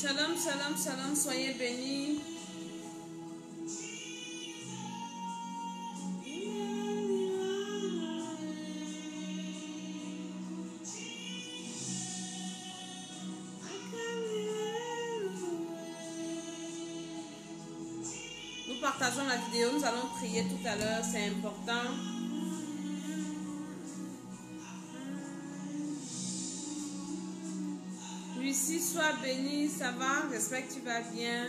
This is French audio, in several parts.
Shalom, shalom, shalom, soyez bénis. Nous partageons la vidéo, nous allons prier tout à l'heure, c'est important. Lucie, sois bénie, ça va? J'espère que tu vas bien.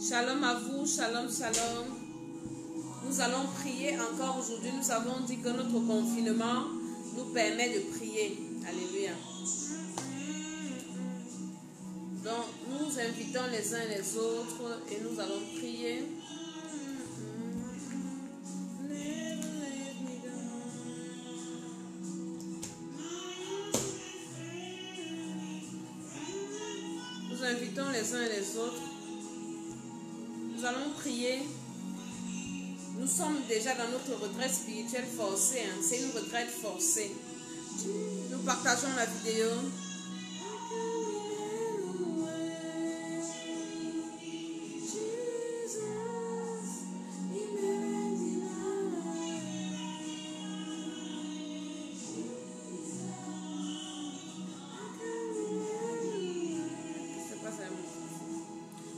Shalom à vous, shalom, shalom. Nous allons prier encore aujourd'hui. Nous avons dit que notre confinement nous permet de prier. Alléluia. Donc, nous invitons les uns les autres et nous allons prier. Nous invitons les uns et les autres. Nous allons prier. Nous sommes déjà dans notre retraite spirituelle forcée. Hein. C'est une retraite forcée. Nous partageons la vidéo.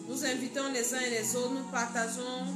Nous invitons les uns et les autres, nous partageons.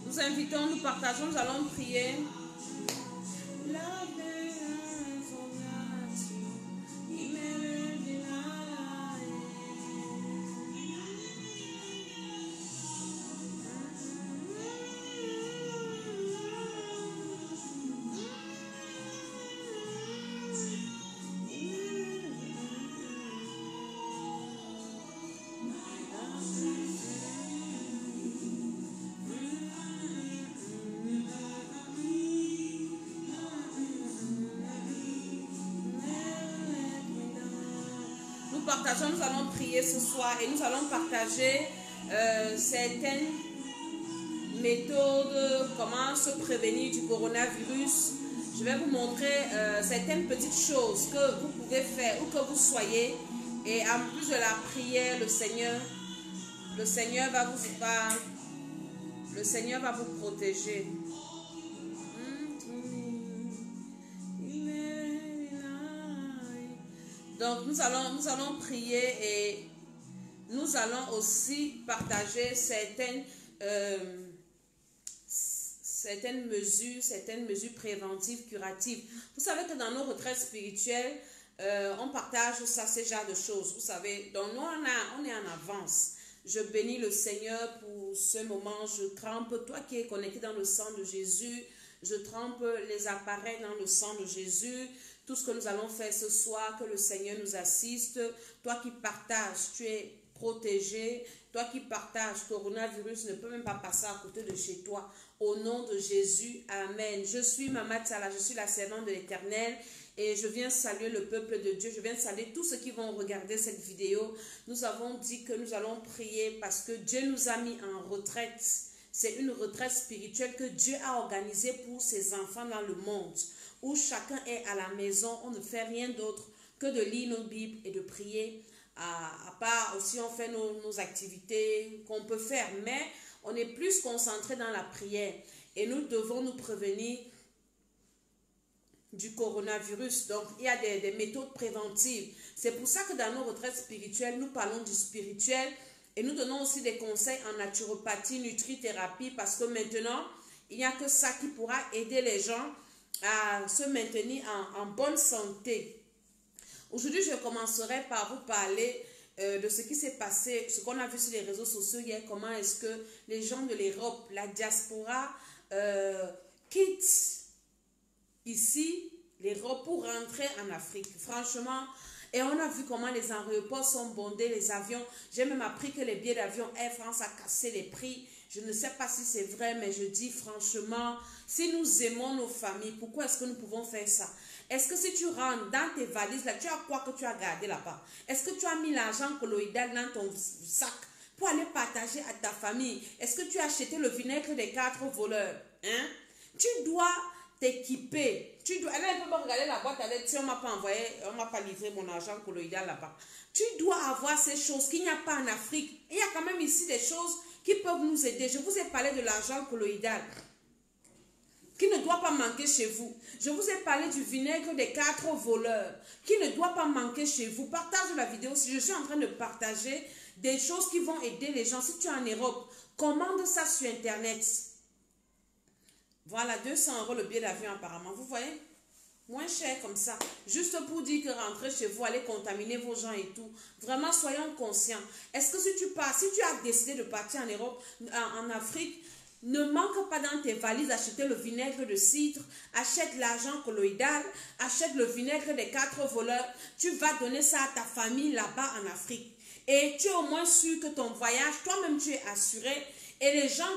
Nous invitons, nous partageons, nous allons prier. Nous allons prier ce soir et nous allons partager certaines méthodes, comment se prévenir du coronavirus. Je vais vous montrer certaines petites choses que vous pouvez faire où que vous soyez. Et en plus de la prière, le Seigneur va vous protéger. Donc nous allons prier et nous allons aussi partager certaines mesures préventives, curatives. Vous savez que dans nos retraites spirituelles, on partage ces genres de choses. Vous savez, donc nous on est en avance. Je bénis le Seigneur pour ce moment. Je trempe, toi qui es connecté dans le sang de Jésus, je trempe les appareils dans le sang de Jésus. Tout ce que nous allons faire ce soir, que le Seigneur nous assiste. Toi qui partages, tu es protégé. Toi qui partages, coronavirus ne peut même pas passer à côté de chez toi. Au nom de Jésus, Amen. Je suis Maman Tsala, je suis la servante de l'Éternel. Et je viens saluer le peuple de Dieu. Je viens saluer tous ceux qui vont regarder cette vidéo. Nous avons dit que nous allons prier parce que Dieu nous a mis en retraite. C'est une retraite spirituelle que Dieu a organisée pour ses enfants dans le monde. Où chacun est à la maison, on ne fait rien d'autre que de lire nos Bibles et de prier. À part aussi on fait nos activités qu'on peut faire. Mais on est plus concentré dans la prière. Et nous devons nous prévenir du coronavirus. Donc, il y a des méthodes préventives. C'est pour ça que dans nos retraites spirituelles, nous parlons du spirituel et nous donnons aussi des conseils en naturopathie, nutrithérapie, parce que maintenant, il n'y a que ça qui pourra aider les gens à se maintenir en bonne santé. Aujourd'hui, je commencerai par vous parler de ce qui s'est passé, ce qu'on a vu sur les réseaux sociaux hier, comment est-ce que les gens de l'Europe, la diaspora, quittent ici l'Europe pour rentrer en Afrique. Franchement, et on a vu comment les aéroports sont bondés, les avions. J'ai même appris que les billets d'avion Air France a cassé les prix. Je ne sais pas si c'est vrai, mais je dis franchement, si nous aimons nos familles, pourquoi est-ce que nous pouvons faire ça? Est-ce que si tu rentres dans tes valises, là, tu as quoi que tu as gardé là-bas? Est-ce que tu as mis l'argent colloïdal dans ton sac pour aller partager à ta famille? Est-ce que tu as acheté le vinaigre des 4 voleurs? Hein? Tu dois t'équiper. Tu dois. Elle peut me regarder la boîte avec, si on m'a pas envoyé, on m'a pas livré mon argent colloïdal là-bas. Tu dois avoir ces choses qu'il n'y a pas en Afrique. Il y a quand même ici des choses qui peuvent nous aider. Je vous ai parlé de l'argent colloïdal qui ne doit pas manquer chez vous. Je vous ai parlé du vinaigre des 4 voleurs qui ne doit pas manquer chez vous. Partage la vidéo. Si je suis en train de partager des choses qui vont aider les gens. Si tu es en Europe, commande ça sur Internet. Voilà, 200 € le billet d'avion apparemment. Vous voyez? Moins cher comme ça. Juste pour dire que rentrer chez vous, allez contaminer vos gens et tout. Vraiment, soyons conscients. Est-ce que si tu pars, si tu as décidé de partir en Europe, en Afrique, ne manque pas dans tes valises acheter le vinaigre de cidre, achète l'argent colloïdal, achète le vinaigre des 4 voleurs. Tu vas donner ça à ta famille là-bas en Afrique. Et tu es au moins sûr que ton voyage, toi-même tu es assuré. Et les gens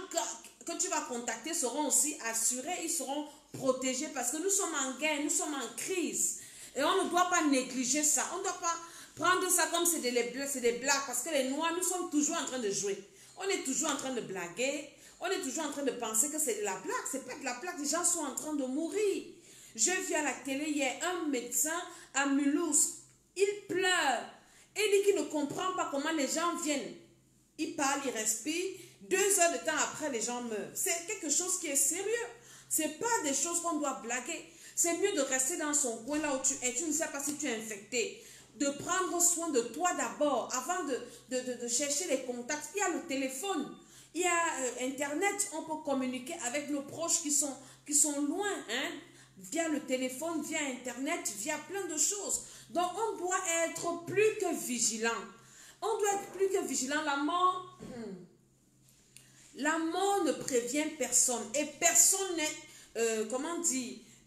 que tu vas contacter seront aussi assurés, ils seront protégés parce que nous sommes en guerre, nous sommes en crise. Et on ne doit pas négliger ça. On ne doit pas prendre ça comme c'est des blagues parce que les Noirs, nous sommes toujours en train de jouer. On est toujours en train de blaguer. On est toujours en train de penser que c'est de la blague. C'est pas de la blague. Les gens sont en train de mourir. J'ai vu à la télé hier un médecin à Mulhouse. Il pleure. Et il dit qu'il ne comprend pas comment les gens viennent. Il parle, il respire. 2 heures de temps après, les gens meurent. C'est quelque chose qui est sérieux. Ce n'est pas des choses qu'on doit blaguer. C'est mieux de rester dans son coin là où tu es. Tu ne sais pas si tu es infecté. De prendre soin de toi d'abord avant de chercher les contacts. Il y a le téléphone. Il y a Internet, on peut communiquer avec nos proches qui sont loin, hein, via le téléphone, via Internet, via plein de choses. Donc, on doit être plus que vigilant. On doit être plus que vigilant. La mort ne prévient personne. Et personne n'est,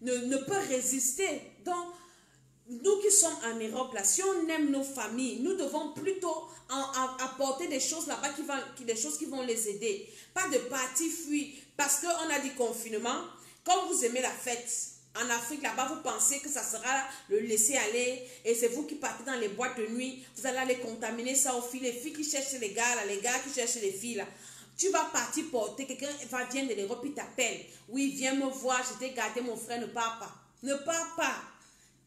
ne peut résister. Donc, nous qui sommes en Europe, là, si on aime nos familles, nous devons plutôt apporter des choses là-bas, des choses qui vont les aider. Pas de partir fuir, parce qu'on a dit confinement. Quand vous aimez la fête, en Afrique, là-bas, vous pensez que ça sera le laisser aller, et c'est vous qui partez dans les boîtes de nuit, vous allez aller contaminer ça aux filles, les filles qui cherchent les gars, là, les gars qui cherchent les filles, là. Tu vas partir porter, quelqu'un vient de l'Europe, il t'appelle. Oui, viens me voir, je t'ai gardé, mon frère, ne pars pas. Ne pars pas.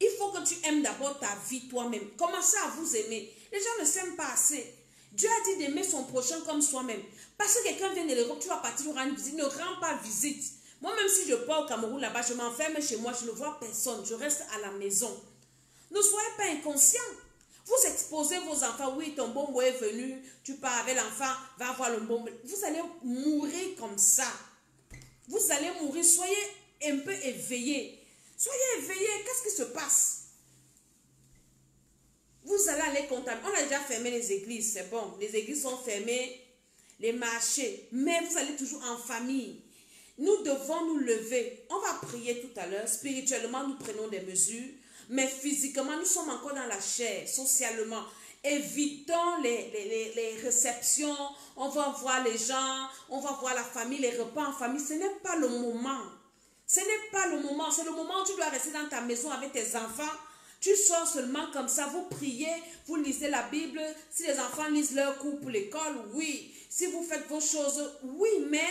Il faut que tu aimes d'abord ta vie toi-même. Commencez à vous aimer. Les gens ne s'aiment pas assez. Dieu a dit d'aimer son prochain comme soi-même. Parce que quelqu'un vient de l'Europe, tu vas partir lui rendre visite. Ne rends pas visite. Moi, même si je pars au Cameroun là-bas, je m'enferme chez moi, je ne vois personne. Je reste à la maison. Ne soyez pas inconscients. Vous exposez vos enfants. Oui, ton bonbon est venu. Tu pars avec l'enfant, va voir le bonbon. Vous allez mourir comme ça. Vous allez mourir. Soyez un peu éveillés. Soyez éveillés, qu'est-ce qui se passe? Vous allez aller contaminer. On a déjà fermé les églises, c'est bon. Les églises sont fermées, les marchés. Mais vous allez toujours en famille. Nous devons nous lever. On va prier tout à l'heure. Spirituellement, nous prenons des mesures. Mais physiquement, nous sommes encore dans la chair, socialement. Évitons les réceptions. On va voir les gens, on va voir la famille, les repas en famille. Ce n'est pas le moment. Ce n'est pas le moment, c'est le moment où tu dois rester dans ta maison avec tes enfants. Tu sors seulement comme ça, vous priez, vous lisez la Bible. Si les enfants lisent leur cours pour l'école, oui. Si vous faites vos choses, oui, mais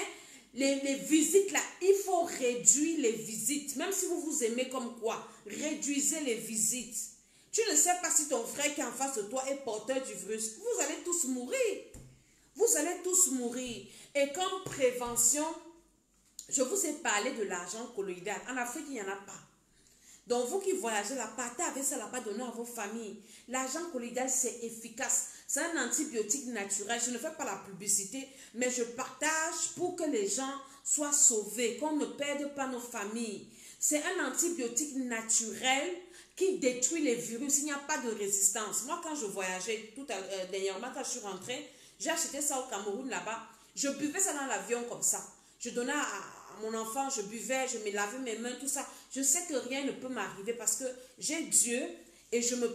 les visites là, il faut réduire les visites. Même si vous vous aimez comme quoi, réduisez les visites. Tu ne sais pas si ton frère qui est en face de toi est porteur du virus. Vous allez tous mourir. Vous allez tous mourir. Et comme prévention, je vous ai parlé de l'argent colloïdal. En Afrique, il n'y en a pas. Donc, vous qui voyagez là, partez avec ça là-bas, donnez à vos familles. L'argent colloïdal, c'est efficace. C'est un antibiotique naturel. Je ne fais pas la publicité, mais je partage pour que les gens soient sauvés, qu'on ne perde pas nos familles. C'est un antibiotique naturel qui détruit les virus. Il n'y a pas de résistance. Moi, quand je voyageais dernièrement, quand je suis rentrée, j'ai acheté ça au Cameroun là-bas. Je buvais ça dans l'avion comme ça. Je donnais à mon enfant, je buvais, je me lavais mes mains, tout ça. Je sais que rien ne peut m'arriver parce que j'ai Dieu et je me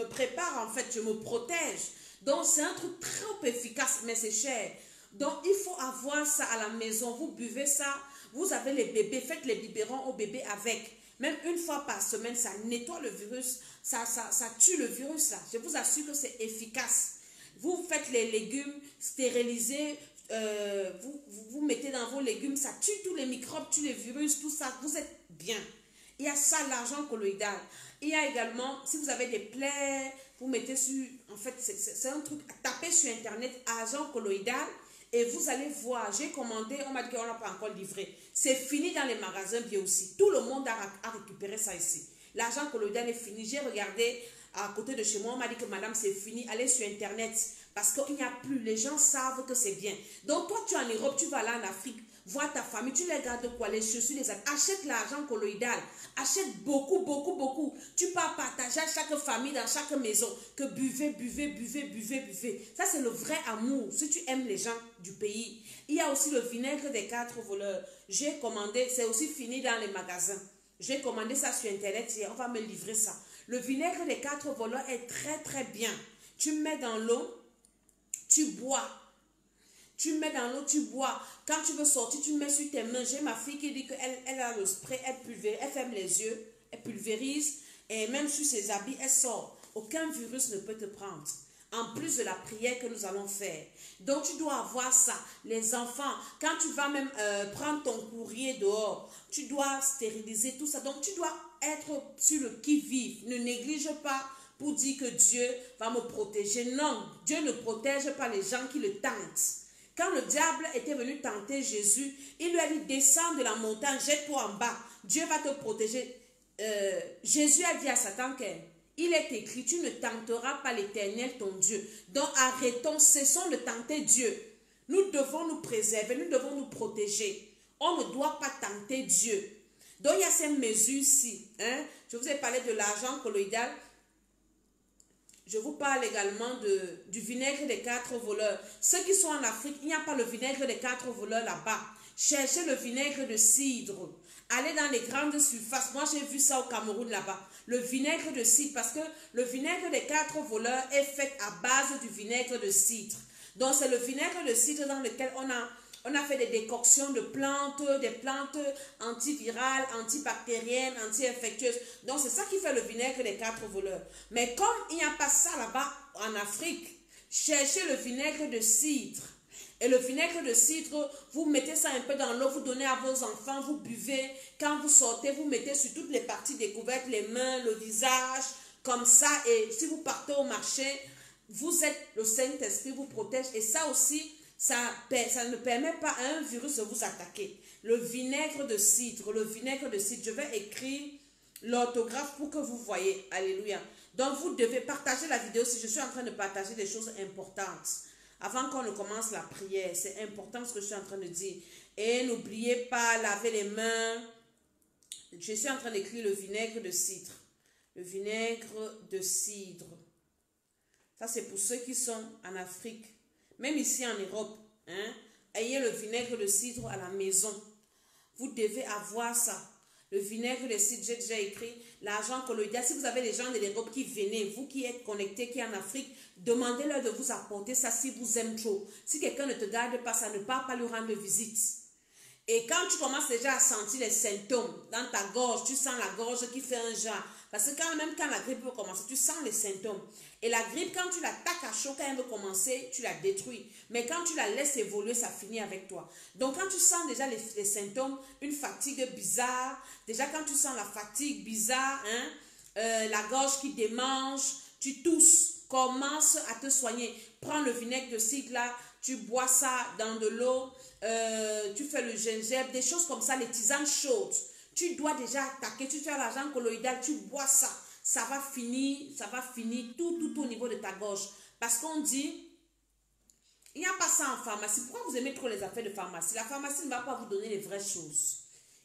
prépare en fait, je me protège. Donc c'est un truc très efficace, mais c'est cher. Donc il faut avoir ça à la maison. Vous buvez ça, vous avez les bébés, faites les biberons aux bébés avec. Même une fois par semaine, ça nettoie le virus, ça tue le virus là. Je vous assure que c'est efficace. Vous faites les légumes stérilisés, vous mettez dans vos légumes, ça tue tous les microbes, tue les virus, tout ça, vous êtes bien. Il y a ça, l'argent colloïdal. Il y a également, si vous avez des plaies, vous mettez sur, en fait, c'est un truc, tapez sur internet, argent colloïdal, et vous allez voir, j'ai commandé, on m'a dit qu'on n'a pas encore livré. C'est fini dans les magasins bien aussi. Tout le monde a récupéré ça ici. L'argent colloïdal est fini. J'ai regardé à côté de chez moi, on m'a dit que madame, c'est fini. Allez sur internet. Parce qu'il n'y a plus, les gens savent que c'est bien. Donc toi, tu es en Europe, tu vas là en Afrique, voir ta famille, tu les gardes quoi, les chaussures, les habits. Achète l'argent colloïdal, achète beaucoup, beaucoup, beaucoup. Tu pars partager à chaque famille, dans chaque maison, que buvez, buvez, buvez, buvez, buvez. Ça, c'est le vrai amour, si tu aimes les gens du pays. Il y a aussi le vinaigre des 4 voleurs. J'ai commandé, c'est aussi fini dans les magasins. J'ai commandé ça sur internet, on va me livrer ça. Le vinaigre des 4 voleurs est très, très bien. Tu mets dans l'eau, tu bois. Tu mets dans l'eau, tu bois. Quand tu veux sortir, tu mets sur tes mains. J'ai ma fille qui dit qu'elle a le spray, elle ferme les yeux, elle pulvérise. Et même sur ses habits, elle sort. Aucun virus ne peut te prendre. En plus de la prière que nous allons faire. Donc tu dois avoir ça. Les enfants, quand tu vas même prendre ton courrier dehors, tu dois stériliser tout ça. Donc tu dois être sur le qui-vive. Ne néglige pas pour dire que Dieu va me protéger. Non, Dieu ne protège pas les gens qui le tentent. Quand le diable était venu tenter Jésus, il lui a dit, descends de la montagne, jette-toi en bas. Dieu va te protéger. Jésus a dit à Satan qu'il est écrit, tu ne tenteras pas l'Éternel ton Dieu. Donc arrêtons, cessons de tenter Dieu. Nous devons nous préserver, nous devons nous protéger. On ne doit pas tenter Dieu. Donc il y a ces mesures-ci. Hein? Je vous ai parlé de l'argent colloïdal. Je vous parle également du vinaigre des 4 voleurs. Ceux qui sont en Afrique, il n'y a pas le vinaigre des 4 voleurs là-bas. Cherchez le vinaigre de cidre. Allez dans les grandes surfaces. Moi, j'ai vu ça au Cameroun là-bas. Le vinaigre de cidre. Parce que le vinaigre des 4 voleurs est fait à base du vinaigre de cidre. Donc, c'est le vinaigre de cidre dans lequel on a fait des décoctions de plantes, des plantes antivirales, antibactériennes, anti-infectieuses. Donc, c'est ça qui fait le vinaigre des 4 voleurs. Mais comme il n'y a pas ça là-bas en Afrique, cherchez le vinaigre de cidre. Et le vinaigre de cidre, vous mettez ça un peu dans l'eau, vous donnez à vos enfants, vous buvez. Quand vous sortez, vous mettez sur toutes les parties découvertes, les mains, le visage, comme ça. Et si vous partez au marché, vous êtes, le Saint-Esprit vous protège. Et ça aussi, ça ne permet pas à un virus de vous attaquer. Le vinaigre de cidre, je vais écrire l'orthographe pour que vous voyez. Alléluia. Donc vous devez partager la vidéo si je suis en train de partager des choses importantes. Avant qu'on ne commence la prière, c'est important ce que je suis en train de dire. Et n'oubliez pas, laver les mains. Je suis en train d'écrire le vinaigre de cidre. Le vinaigre de cidre. Ça c'est pour ceux qui sont en Afrique. Même ici en Europe, hein, ayez le vinaigre de cidre à la maison. Vous devez avoir ça. Le vinaigre de cidre, j'ai déjà écrit. L'argent colloïdal. Si vous avez des gens de l'Europe qui venaient, vous qui êtes connectés, qui est en Afrique, demandez-leur de vous apporter ça si vous aimez trop. Si quelqu'un ne te garde pas, ça ne part pas lui rendre visite. Et quand tu commences déjà à sentir les symptômes dans ta gorge, tu sens la gorge qui fait un genre. Parce que même quand la grippe veut commencer, tu sens les symptômes. Et la grippe, quand tu l'attaques à chaud, quand elle veut commencer, tu la détruis. Mais quand tu la laisses évoluer, ça finit avec toi. Donc quand tu sens déjà les symptômes, une fatigue bizarre, déjà quand tu sens la fatigue bizarre, hein, la gorge qui démange, tu tousses, commence à te soigner. Prends le vinaigre de cidre là, tu bois ça dans de l'eau, tu fais le gingembre, des choses comme ça, les tisanes chaudes. Tu dois déjà attaquer. Tu as l'argent colloïdal, tu bois ça. Ça va finir tout au niveau de ta gorge. Parce qu'on dit, il n'y a pas ça en pharmacie. Pourquoi vous aimez trop les affaires de pharmacie? La pharmacie ne va pas vous donner les vraies choses.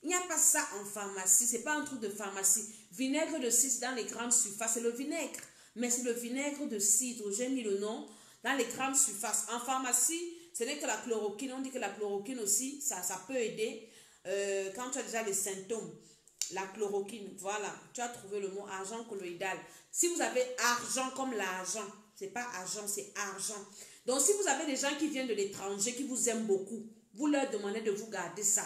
Il n'y a pas ça en pharmacie. Ce n'est pas un truc de pharmacie. Vinaigre de cidre dans les grandes surfaces, c'est le vinaigre. Mais c'est le vinaigre de cidre. J'ai mis le nom dans les grandes surfaces. En pharmacie, ce n'est que la chloroquine. On dit que la chloroquine aussi, ça peut aider quand tu as déjà les symptômes. La chloroquine, voilà. Tu as trouvé le mot argent colloïdal. Si vous avez argent comme l'argent, ce n'est pas argent, c'est argent. Donc, si vous avez des gens qui viennent de l'étranger, qui vous aiment beaucoup, vous leur demandez de vous garder ça.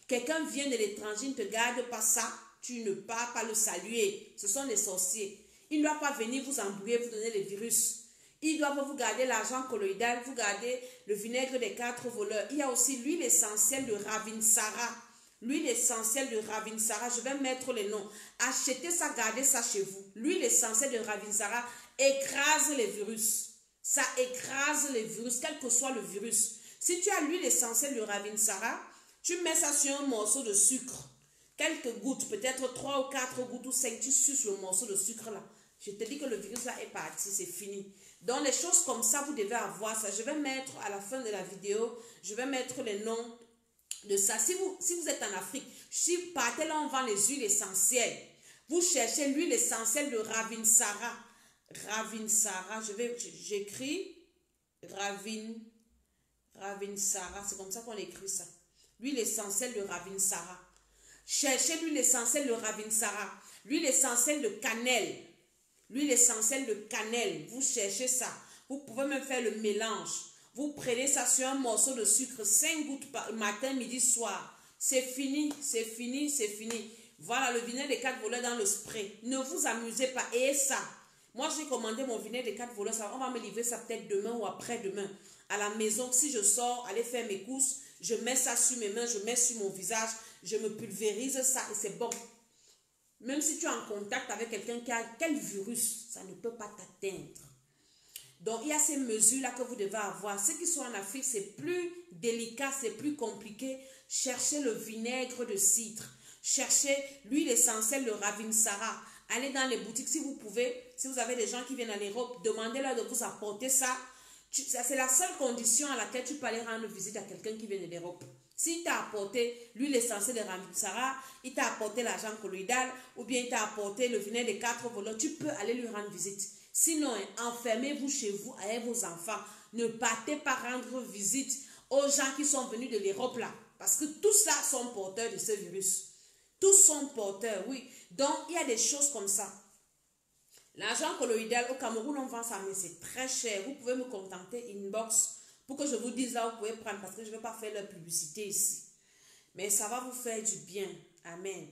Quelqu'un vient de l'étranger, ne te garde pas ça, tu ne pars pas le saluer. Ce sont des sorciers. Ils ne doivent pas venir vous embrouiller, vous donner les virus. Ils doivent vous garder l'argent colloïdal, vous garder le vinaigre des 4 voleurs. Il y a aussi l'huile essentielle de Ravinsara. L'huile essentielle de Ravinsara, je vais mettre les noms. Achetez ça, gardez ça chez vous. L'huile essentielle de Ravinsara écrase les virus. Ça écrase les virus, quel que soit le virus. Si tu as l'huile essentielle de Ravinsara, tu mets ça sur un morceau de sucre. Quelques gouttes, peut-être 3 ou 4 gouttes ou 5, tu suces le morceau de sucre là. Je te dis que le virus là est parti, c'est fini. Donc les choses comme ça, vous devez avoir ça. Je vais mettre à la fin de la vidéo, je vais mettre les noms de ça. Si vous êtes en Afrique, si partez là, on vend les huiles essentielles. Vous cherchez l'huile essentielle de Ravinsara. Ravinsara, j'écris Ravinsara, c'est comme ça qu'on écrit ça. L'huile essentielle de Ravinsara. Cherchez l'huile essentielle de Ravinsara. L'huile essentielle de cannelle. L'huile essentielle de cannelle. Vous cherchez ça. Vous pouvez même faire le mélange. Vous prenez ça sur un morceau de sucre. 5 gouttes par matin, midi, soir. C'est fini, c'est fini, c'est fini. Voilà le vinaigre des 4 voleurs dans le spray. Ne vous amusez pas. Et ça. Moi, j'ai commandé mon vinaigre des 4 voleurs. On va me livrer ça peut-être demain ou après-demain. À la maison, si je sors, aller faire mes courses, je mets ça sur mes mains, je mets sur mon visage, je me pulvérise ça et c'est bon. Même si tu es en contact avec quelqu'un qui a quel virus, ça ne peut pas t'atteindre. Donc, il y a ces mesures-là que vous devez avoir. Ceux qui sont en Afrique, c'est plus délicat, c'est plus compliqué. Cherchez le vinaigre de cidre. Cherchez l'huile essentielle de Ravinsara. Allez dans les boutiques si vous pouvez. Si vous avez des gens qui viennent en Europe, demandez-leur de vous apporter ça. C'est la seule condition à laquelle tu peux aller rendre visite à quelqu'un qui vient de l'Europe. S'il t'a apporté l'huile essentielle de Ravinsara, il t'a apporté l'argent colloïdal ou bien il t'a apporté le vinaigre des 4 voleurs, tu peux aller lui rendre visite. Sinon, enfermez-vous chez vous avec vos enfants. Ne partez pas rendre visite aux gens qui sont venus de l'Europe là. Parce que tous là sont porteurs de ce virus. Tous sont porteurs, oui. Donc, il y a des choses comme ça. L'argent colloïdal, au Cameroun, on vend ça, mais c'est très cher. Vous pouvez me contacter inbox pour que je vous dise là où vous pouvez prendre parce que je ne vais pas faire leur publicité ici. Mais ça va vous faire du bien. Amen.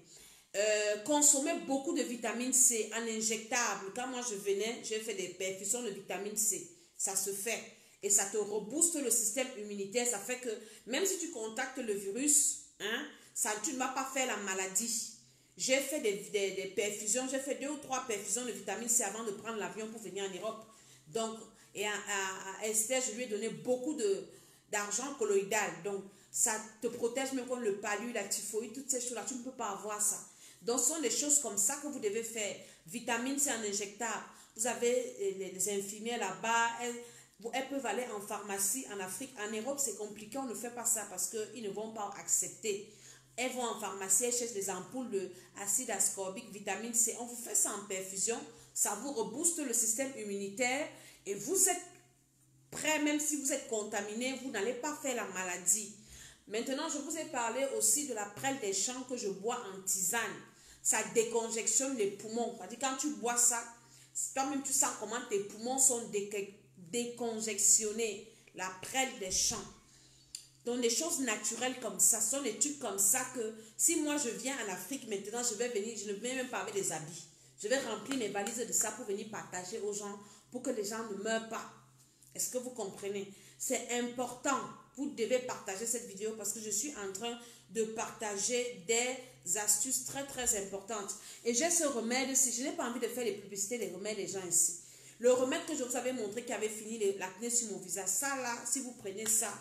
Consommez beaucoup de vitamine C en injectable. Quand moi je venais, j'ai fait des perfusions de vitamine C. Ça se fait. Et ça te rebooste le système immunitaire. Ça fait que même si tu contactes le virus, hein, tu ne vas pas faire la maladie. J'ai fait des perfusions. J'ai fait 2 ou 3 perfusions de vitamine C avant de prendre l'avion pour venir en Europe. Donc, et à Esther, je lui ai donné beaucoup d'argent colloïdal. Donc, ça te protège même contre le palu, la typhoïde, toutes ces choses-là. Tu ne peux pas avoir ça. Donc, ce sont des choses comme ça que vous devez faire. Vitamine C en injectable. Vous avez les infirmières là-bas. Elles peuvent aller en pharmacie en Afrique. En Europe, c'est compliqué. On ne fait pas ça parce qu'ils ne vont pas accepter. Elles vont en pharmacie, elles cherchent des ampoules d'acide ascorbique, vitamine C. On vous fait ça en perfusion. Ça vous rebooste le système immunitaire. Et vous êtes prêt, même si vous êtes contaminé, vous n'allez pas faire la maladie. Maintenant, je vous ai parlé aussi de la prêle des champs que je bois en tisane. Ça décongestionne les poumons. C'est-à-dire quand tu bois ça, toi-même tu sens comment tes poumons sont décongestionnés. La prêle des champs. Donc des choses naturelles comme ça, ce sont des trucs comme ça que si moi je viens en Afrique maintenant, je vais venir, je ne viens même pas avec des habits. Je vais remplir mes valises de ça pour venir partager aux gens, pour que les gens ne meurent pas. Est-ce que vous comprenez? C'est important. Vous devez partager cette vidéo parce que je suis en train de partager des astuces très très importantes. Et j'ai ce remède, si je n'ai pas envie de faire les publicités des remèdes des gens ici. Le remède que je vous avais montré qui avait fini l'acné sur mon visage, ça là, si vous prenez ça,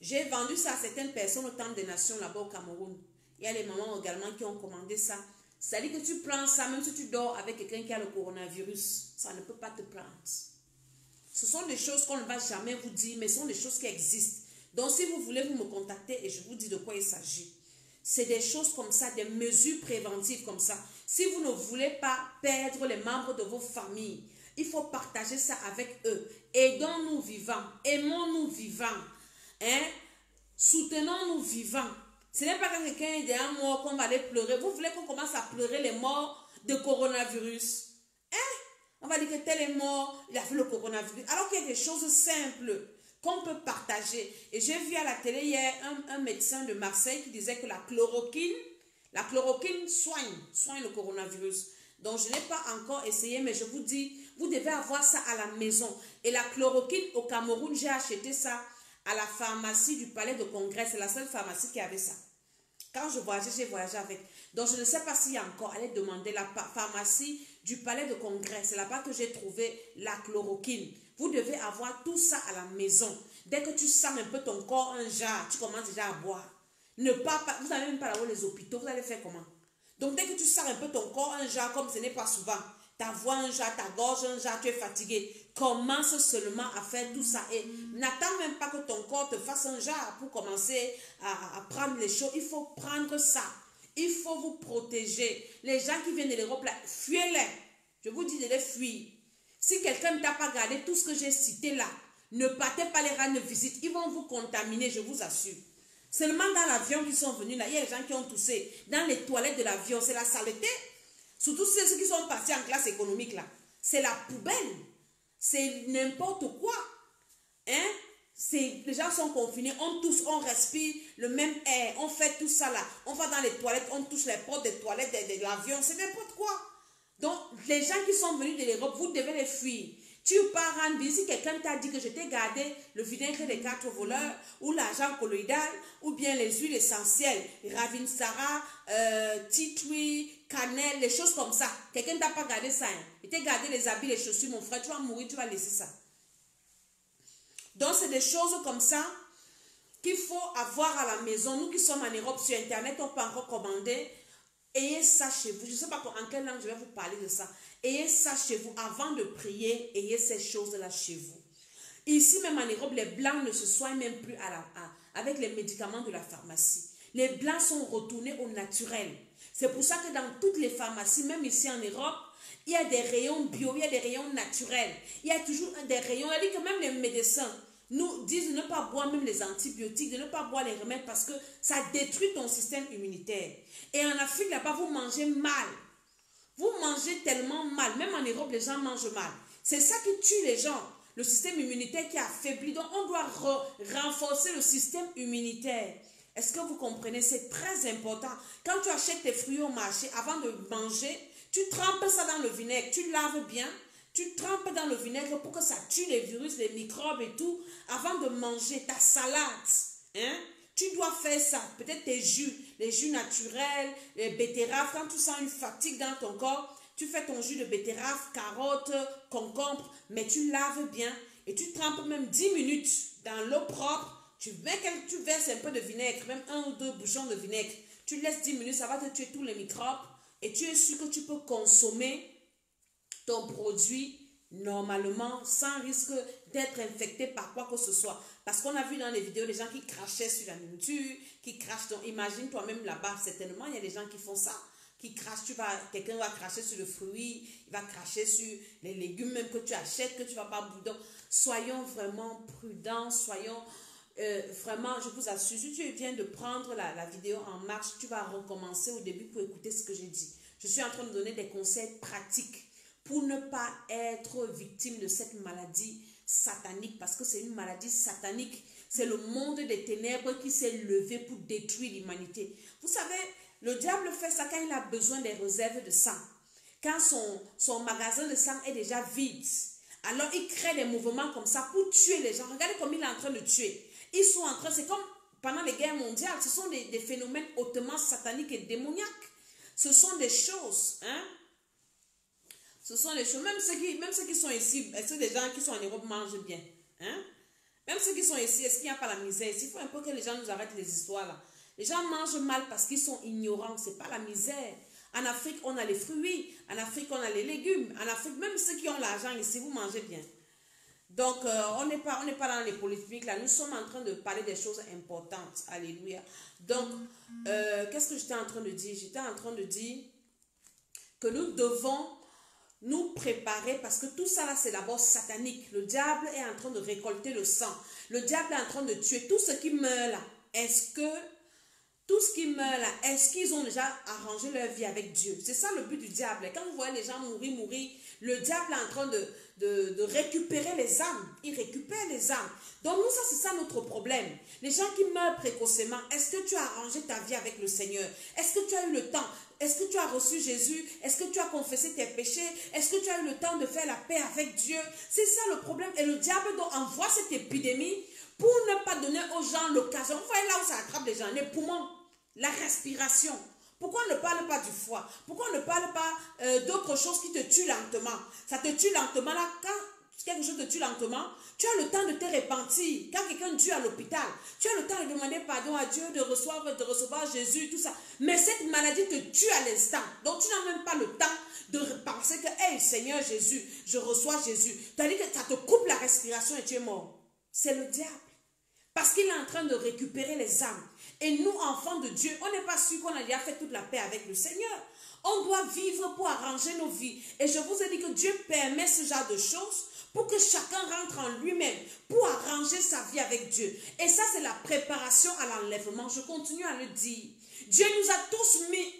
J'ai vendu ça à certaines personnes au Temple des Nations là-bas au Cameroun. Il y a les mamans également qui ont commandé ça. C'est-à-dire que tu prends ça, même si tu dors avec quelqu'un qui a le coronavirus, ça ne peut pas te prendre. Ce sont des choses qu'on ne va jamais vous dire, mais ce sont des choses qui existent. Donc, si vous voulez, vous me contactez et je vous dis de quoi il s'agit. C'est des choses comme ça, des mesures préventives comme ça. Si vous ne voulez pas perdre les membres de vos familles, il faut partager ça avec eux. Aidons-nous vivants, aimons-nous vivants, hein? Soutenons-nous vivants. Ce n'est pas que quelqu'un est derrière mort qu'on va aller pleurer. Vous voulez qu'on commence à pleurer les morts de coronavirus? Hein? On va dire que tel est mort, il a fait le coronavirus. Alors qu'il y a des choses simples qu'on peut partager. Et j'ai vu à la télé hier un médecin de Marseille qui disait que la chloroquine soigne le coronavirus. Donc je n'ai pas encore essayé, mais je vous dis, vous devez avoir ça à la maison. Et la chloroquine au Cameroun, j'ai acheté ça à la pharmacie du Palais de Congrès. C'est la seule pharmacie qui avait ça. Quand je voyageais, j'ai voyagé avec. Donc je ne sais pas s'il y a encore. Allez demander la pharmacie du Palais de Congrès. C'est là-bas que j'ai trouvé la chloroquine. Vous devez avoir tout ça à la maison. Dès que tu sens un peu ton corps, un jar, tu commences déjà à boire. Vous n'allez même pas aller les hôpitaux. Vous allez faire comment? Donc dès que tu sens un peu ton corps, un jar, comme ce n'est pas souvent, ta voix un jar, ta gorge un jar, tu es fatigué. Commence seulement à faire tout ça. Et n'attends même pas que ton corps te fasse un jar pour commencer à prendre les choses. Il faut prendre ça. Il faut vous protéger. Les gens qui viennent de l'Europe, là, fuyez-les. Je vous dis de les fuir. Si quelqu'un ne t'a pas gardé tout ce que j'ai cité là, ne partez pas les rendre visite. Ils vont vous contaminer, je vous assure. Seulement dans l'avion qui sont venus là, il y a des gens qui ont toussé. Dans les toilettes de l'avion, c'est la saleté. Surtout ceux qui sont partis en classe économique là. C'est la poubelle. C'est n'importe quoi. Hein? Les gens sont confinés, on tousse, on respire le même air, on fait tout ça là. On va dans les toilettes, on touche les portes des toilettes de l'avion, c'est n'importe quoi. Donc, les gens qui sont venus de l'Europe, vous devez les fuir. Tu pars rendre visite. Si quelqu'un t'a dit que je t'ai gardé le vinaigre des 4 voleurs, ou l'argent colloïdal, ou bien les huiles essentielles, Ravinsara, tea tree, cannelle, les choses comme ça. Quelqu'un ne t'a pas gardé ça. Hein. Il t'a gardé les habits, les chaussures, mon frère, tu vas mourir, tu vas laisser ça. Donc, c'est des choses comme ça qu'il faut avoir à la maison. Nous qui sommes en Europe sur Internet, on peut encore commander. Ayez ça chez vous. Je ne sais pas en quelle langue je vais vous parler de ça. Ayez ça chez vous. Avant de prier, ayez ces choses-là chez vous. Ici, même en Europe, les blancs ne se soignent même plus avec les médicaments de la pharmacie. Les blancs sont retournés au naturel. C'est pour ça que dans toutes les pharmacies, même ici en Europe, il y a des rayons bio, il y a des rayons naturels. Il y a toujours des rayons. Il dit que même les médecins nous disent de ne pas boire même les antibiotiques, de ne pas boire les remèdes parce que ça détruit ton système immunitaire. Et en Afrique, là-bas, vous mangez mal. Vous mangez tellement mal. Même en Europe, les gens mangent mal. C'est ça qui tue les gens. Le système immunitaire qui est affaibli. Donc, on doit renforcer le système immunitaire. Est-ce que vous comprenez? C'est très important. Quand tu achètes tes fruits au marché, avant de manger, tu trempes ça dans le vinaigre. Tu laves bien. Tu trempes dans le vinaigre pour que ça tue les virus, les microbes et tout. Avant de manger ta salade. Hein? Tu dois faire ça. Peut-être tes jus, les jus naturels, les betteraves. Quand tu sens une fatigue dans ton corps, tu fais ton jus de betterave, carotte, concombre, mais tu laves bien et tu trempes même 10 minutes dans l'eau propre. Tu verses un peu de vinaigre, même 1 ou 2 bouchons de vinaigre. Tu laisses 10 minutes, ça va te tuer tous les microbes et tu es sûr que tu peux consommer ton produit normalement sans risque d'être infecté par quoi que ce soit. Parce qu'on a vu dans les vidéos des gens qui crachaient sur la nourriture, qui crachent. Donc imagine toi-même là-bas, certainement il y a des gens qui font ça, qui crachent. Quelqu'un va cracher sur le fruit, il va cracher sur les légumes même que tu achètes, que tu ne vas pas bouder. Donc soyons vraiment prudents, soyons vraiment, je vous assure, si tu viens de prendre la vidéo en marche, tu vas recommencer au début pour écouter ce que j'ai dit. Je suis en train de donner des conseils pratiques pour ne pas être victime de cette maladie satanique, parce que c'est une maladie satanique. C'est le monde des ténèbres qui s'est levé pour détruire l'humanité. Vous savez, le diable fait ça quand il a besoin des réserves de sang. Quand son magasin de sang est déjà vide, alors il crée des mouvements comme ça pour tuer les gens. Regardez comme il est en train de tuer. Ils sont en train, c'est comme pendant les guerres mondiales, ce sont des phénomènes hautement sataniques et démoniaques. Ce sont des choses, hein. Ce sont les choses, même ceux qui sont ici, est-ce que les gens qui sont en Europe mangent bien? Hein? Même ceux qui sont ici, est-ce qu'il n'y a pas la misère ici? Il faut un peu que les gens nous arrêtent les histoires là. Les gens mangent mal parce qu'ils sont ignorants. Ce n'est pas la misère. En Afrique, on a les fruits. En Afrique, on a les légumes. En Afrique, même ceux qui ont l'argent ici, vous mangez bien. Donc, on n'est pas dans les politiques là. Nous sommes en train de parler des choses importantes. Alléluia. Donc, qu'est-ce que j'étais en train de dire? J'étais en train de dire que nous devons nous préparer parce que tout ça là, c'est d'abord satanique. Le diable est en train de récolter le sang. Le diable est en train de tuer tout ce qui meurt là. Tout ce qui meurt là, est-ce qu'ils ont déjà arrangé leur vie avec Dieu? C'est ça le but du diable. Quand vous voyez les gens mourir, le diable est en train de récupérer les âmes. Il récupère les âmes. Donc nous, ça c'est ça notre problème. Les gens qui meurent précocement, est-ce que tu as arrangé ta vie avec le Seigneur? Est-ce que tu as eu le temps? Est-ce que tu as reçu Jésus? Est-ce que tu as confessé tes péchés? Est-ce que tu as eu le temps de faire la paix avec Dieu? C'est ça le problème. Et le diable donc envoie cette épidémie pour ne pas donner aux gens l'occasion. Vous voyez là où ça attrape les gens, les poumons, la respiration. Pourquoi on ne parle pas du foie? Pourquoi on ne parle pas d'autres choses qui te tuent lentement? Ça te tue lentement là. Quand quelque chose te tue lentement, tu as le temps de te repentir. Quand quelqu'un tue à l'hôpital, tu as le temps de demander pardon à Dieu, de recevoir Jésus, tout ça. Mais cette maladie te tue à l'instant. Donc tu n'as même pas le temps de penser que, hey Seigneur Jésus, je reçois Jésus. C'est-à-dire que ça te coupe la respiration et tu es mort. C'est le diable. Parce qu'il est en train de récupérer les âmes. Et nous, enfants de Dieu, on n'est pas sûr qu'on a déjà fait toute la paix avec le Seigneur. On doit vivre pour arranger nos vies. Et je vous ai dit que Dieu permet ce genre de choses pour que chacun rentre en lui-même, pour arranger sa vie avec Dieu. Et ça, c'est la préparation à l'enlèvement. Je continue à le dire. Dieu nous a tous mis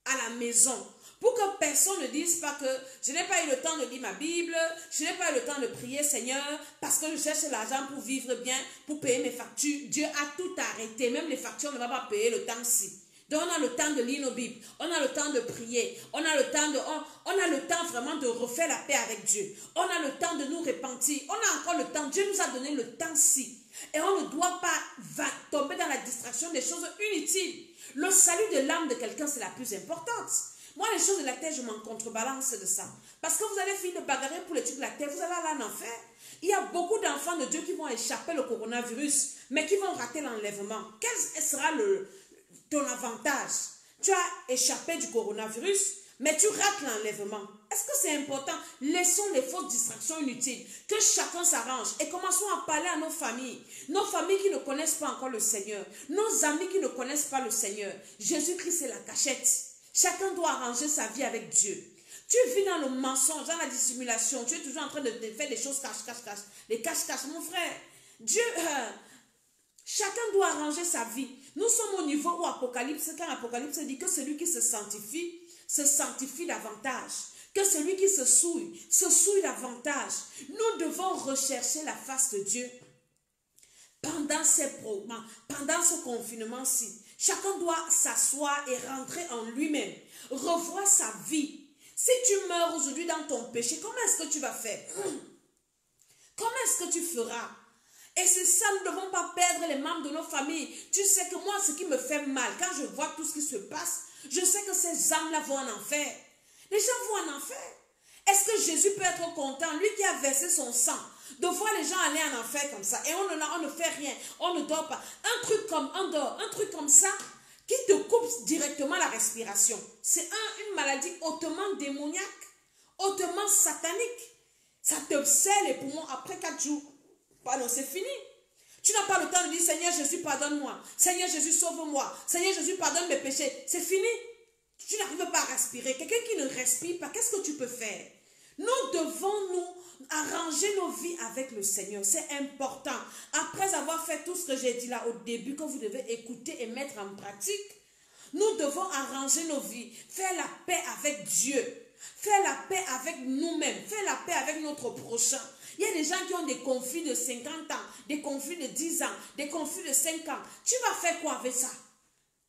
à la maison. Pour que personne ne dise pas que je n'ai pas eu le temps de lire ma Bible, je n'ai pas eu le temps de prier Seigneur, parce que je cherche l'argent pour vivre bien, pour payer mes factures. Dieu a tout arrêté, même les factures, on ne va pas payer le temps-ci. Donc on a le temps de lire nos Bibles, on a le temps de prier, on a le temps vraiment de refaire la paix avec Dieu. On a le temps de nous repentir, on a encore le temps, Dieu nous a donné le temps-ci. Et on ne doit pas tomber dans la distraction des choses inutiles. Le salut de l'âme de quelqu'un, c'est la plus importante. Moi, les choses de la terre, je m'en contrebalance de ça. Parce que vous allez finir de bagarrer pour les trucs de la terre, vous allez aller en enfer. Il y a beaucoup d'enfants de Dieu qui vont échapper le coronavirus, mais qui vont rater l'enlèvement. Quel sera ton avantage? Tu as échappé du coronavirus, mais tu rates l'enlèvement. Est-ce que c'est important? Laissons les fausses distractions inutiles. Que chacun s'arrange et commençons à parler à nos familles qui ne connaissent pas encore le Seigneur, nos amis qui ne connaissent pas le Seigneur. Jésus-Christ, c'est la cachette. Chacun doit arranger sa vie avec Dieu. Tu vis dans le mensonge, dans la dissimulation. Tu es toujours en train de faire des choses cache. Les cache, mon frère. Chacun doit arranger sa vie. Nous sommes au niveau où Apocalypse, quand Apocalypse dit que celui qui se sanctifie davantage. Que celui qui se souille davantage. Nous devons rechercher la face de Dieu. Pendant ce confinement-ci, chacun doit s'asseoir et rentrer en lui-même. Revoir sa vie. Si tu meurs aujourd'hui dans ton péché, comment est-ce que tu vas faire? Comment est-ce que tu feras? Et c'est ça, nous ne devons pas perdre les membres de nos familles. Tu sais que moi, ce qui me fait mal, quand je vois tout ce qui se passe, je sais que ces âmes-là vont en enfer. Les gens vont en enfer. Est-ce que Jésus peut être content, lui qui a versé son sang, de voir les gens aller en enfer comme ça, et on ne fait rien, on ne dort pas. Un truc comme ça, qui te coupe directement la respiration. C'est une maladie hautement démoniaque, hautement satanique. Ça te serre les poumons après 4 jours. Pardon, c'est fini. Tu n'as pas le temps de dire, Seigneur Jésus, pardonne-moi. Seigneur Jésus, sauve-moi. Seigneur Jésus, pardonne mes péchés. C'est fini. Tu n'arrives pas à respirer. Quelqu'un qui ne respire pas, qu'est-ce que tu peux faire? Nous devons nous arranger nos vies avec le Seigneur. C'est important. Après avoir fait tout ce que j'ai dit là au début, que vous devez écouter et mettre en pratique, nous devons arranger nos vies. Faire la paix avec Dieu. Faire la paix avec nous-mêmes. Faire la paix avec notre prochain. Il y a des gens qui ont des conflits de 50 ans, des conflits de 10 ans, des conflits de 5 ans. Tu vas faire quoi avec ça?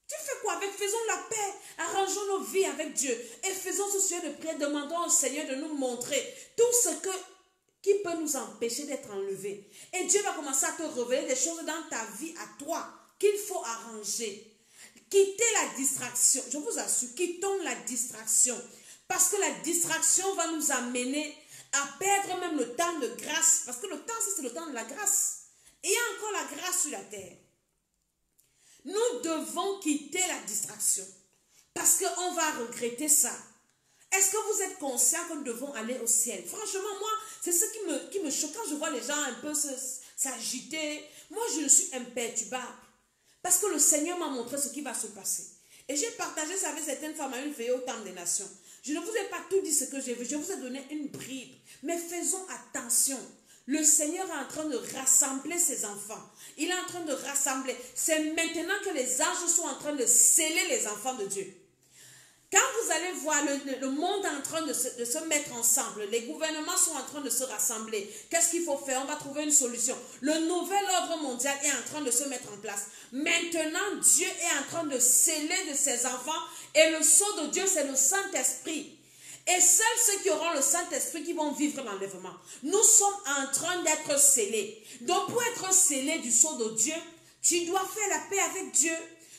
Tu fais quoi avec? Faisons la paix, arrangeons nos vies avec Dieu et faisons ce sujet de prière. Demandons au Seigneur de nous montrer tout ce qui peut nous empêcher d'être enlevés. Et Dieu va commencer à te révéler des choses dans ta vie à toi qu'il faut arranger. Quittez la distraction. Je vous assure, quittons la distraction. Parce que la distraction va nous amener à perdre même le temps de grâce. Parce que le temps, c'est le temps de la grâce. il y a encore la grâce sur la terre. Nous devons quitter la distraction parce qu'on va regretter ça. Est-ce que vous êtes conscient que nous devons aller au ciel? Franchement, moi, c'est ce qui me choque quand je vois les gens un peu s'agiter. Moi, je suis imperturbable parce que le Seigneur m'a montré ce qui va se passer. Et j'ai partagé ça avec certaines femmes à une veillée au Temple des Nations. Je ne vous ai pas tout dit ce que j'ai vu. Je vous ai donné une bribe. Mais faisons attention. Le Seigneur est en train de rassembler ses enfants. Il est en train de rassembler. C'est maintenant que les anges sont en train de sceller les enfants de Dieu. Quand vous allez voir le monde en train de se mettre ensemble, les gouvernements sont en train de se rassembler. Qu'est-ce qu'il faut faire? On va trouver une solution. Le nouvel ordre mondial est en train de se mettre en place. Maintenant, Dieu est en train de sceller de ses enfants. Et le sceau de Dieu, c'est le Saint-Esprit. Et seuls ceux qui auront le Saint-Esprit qui vont vivre l'enlèvement. Nous sommes en train d'être scellés. Donc pour être scellé du sceau de Dieu, tu dois faire la paix avec Dieu.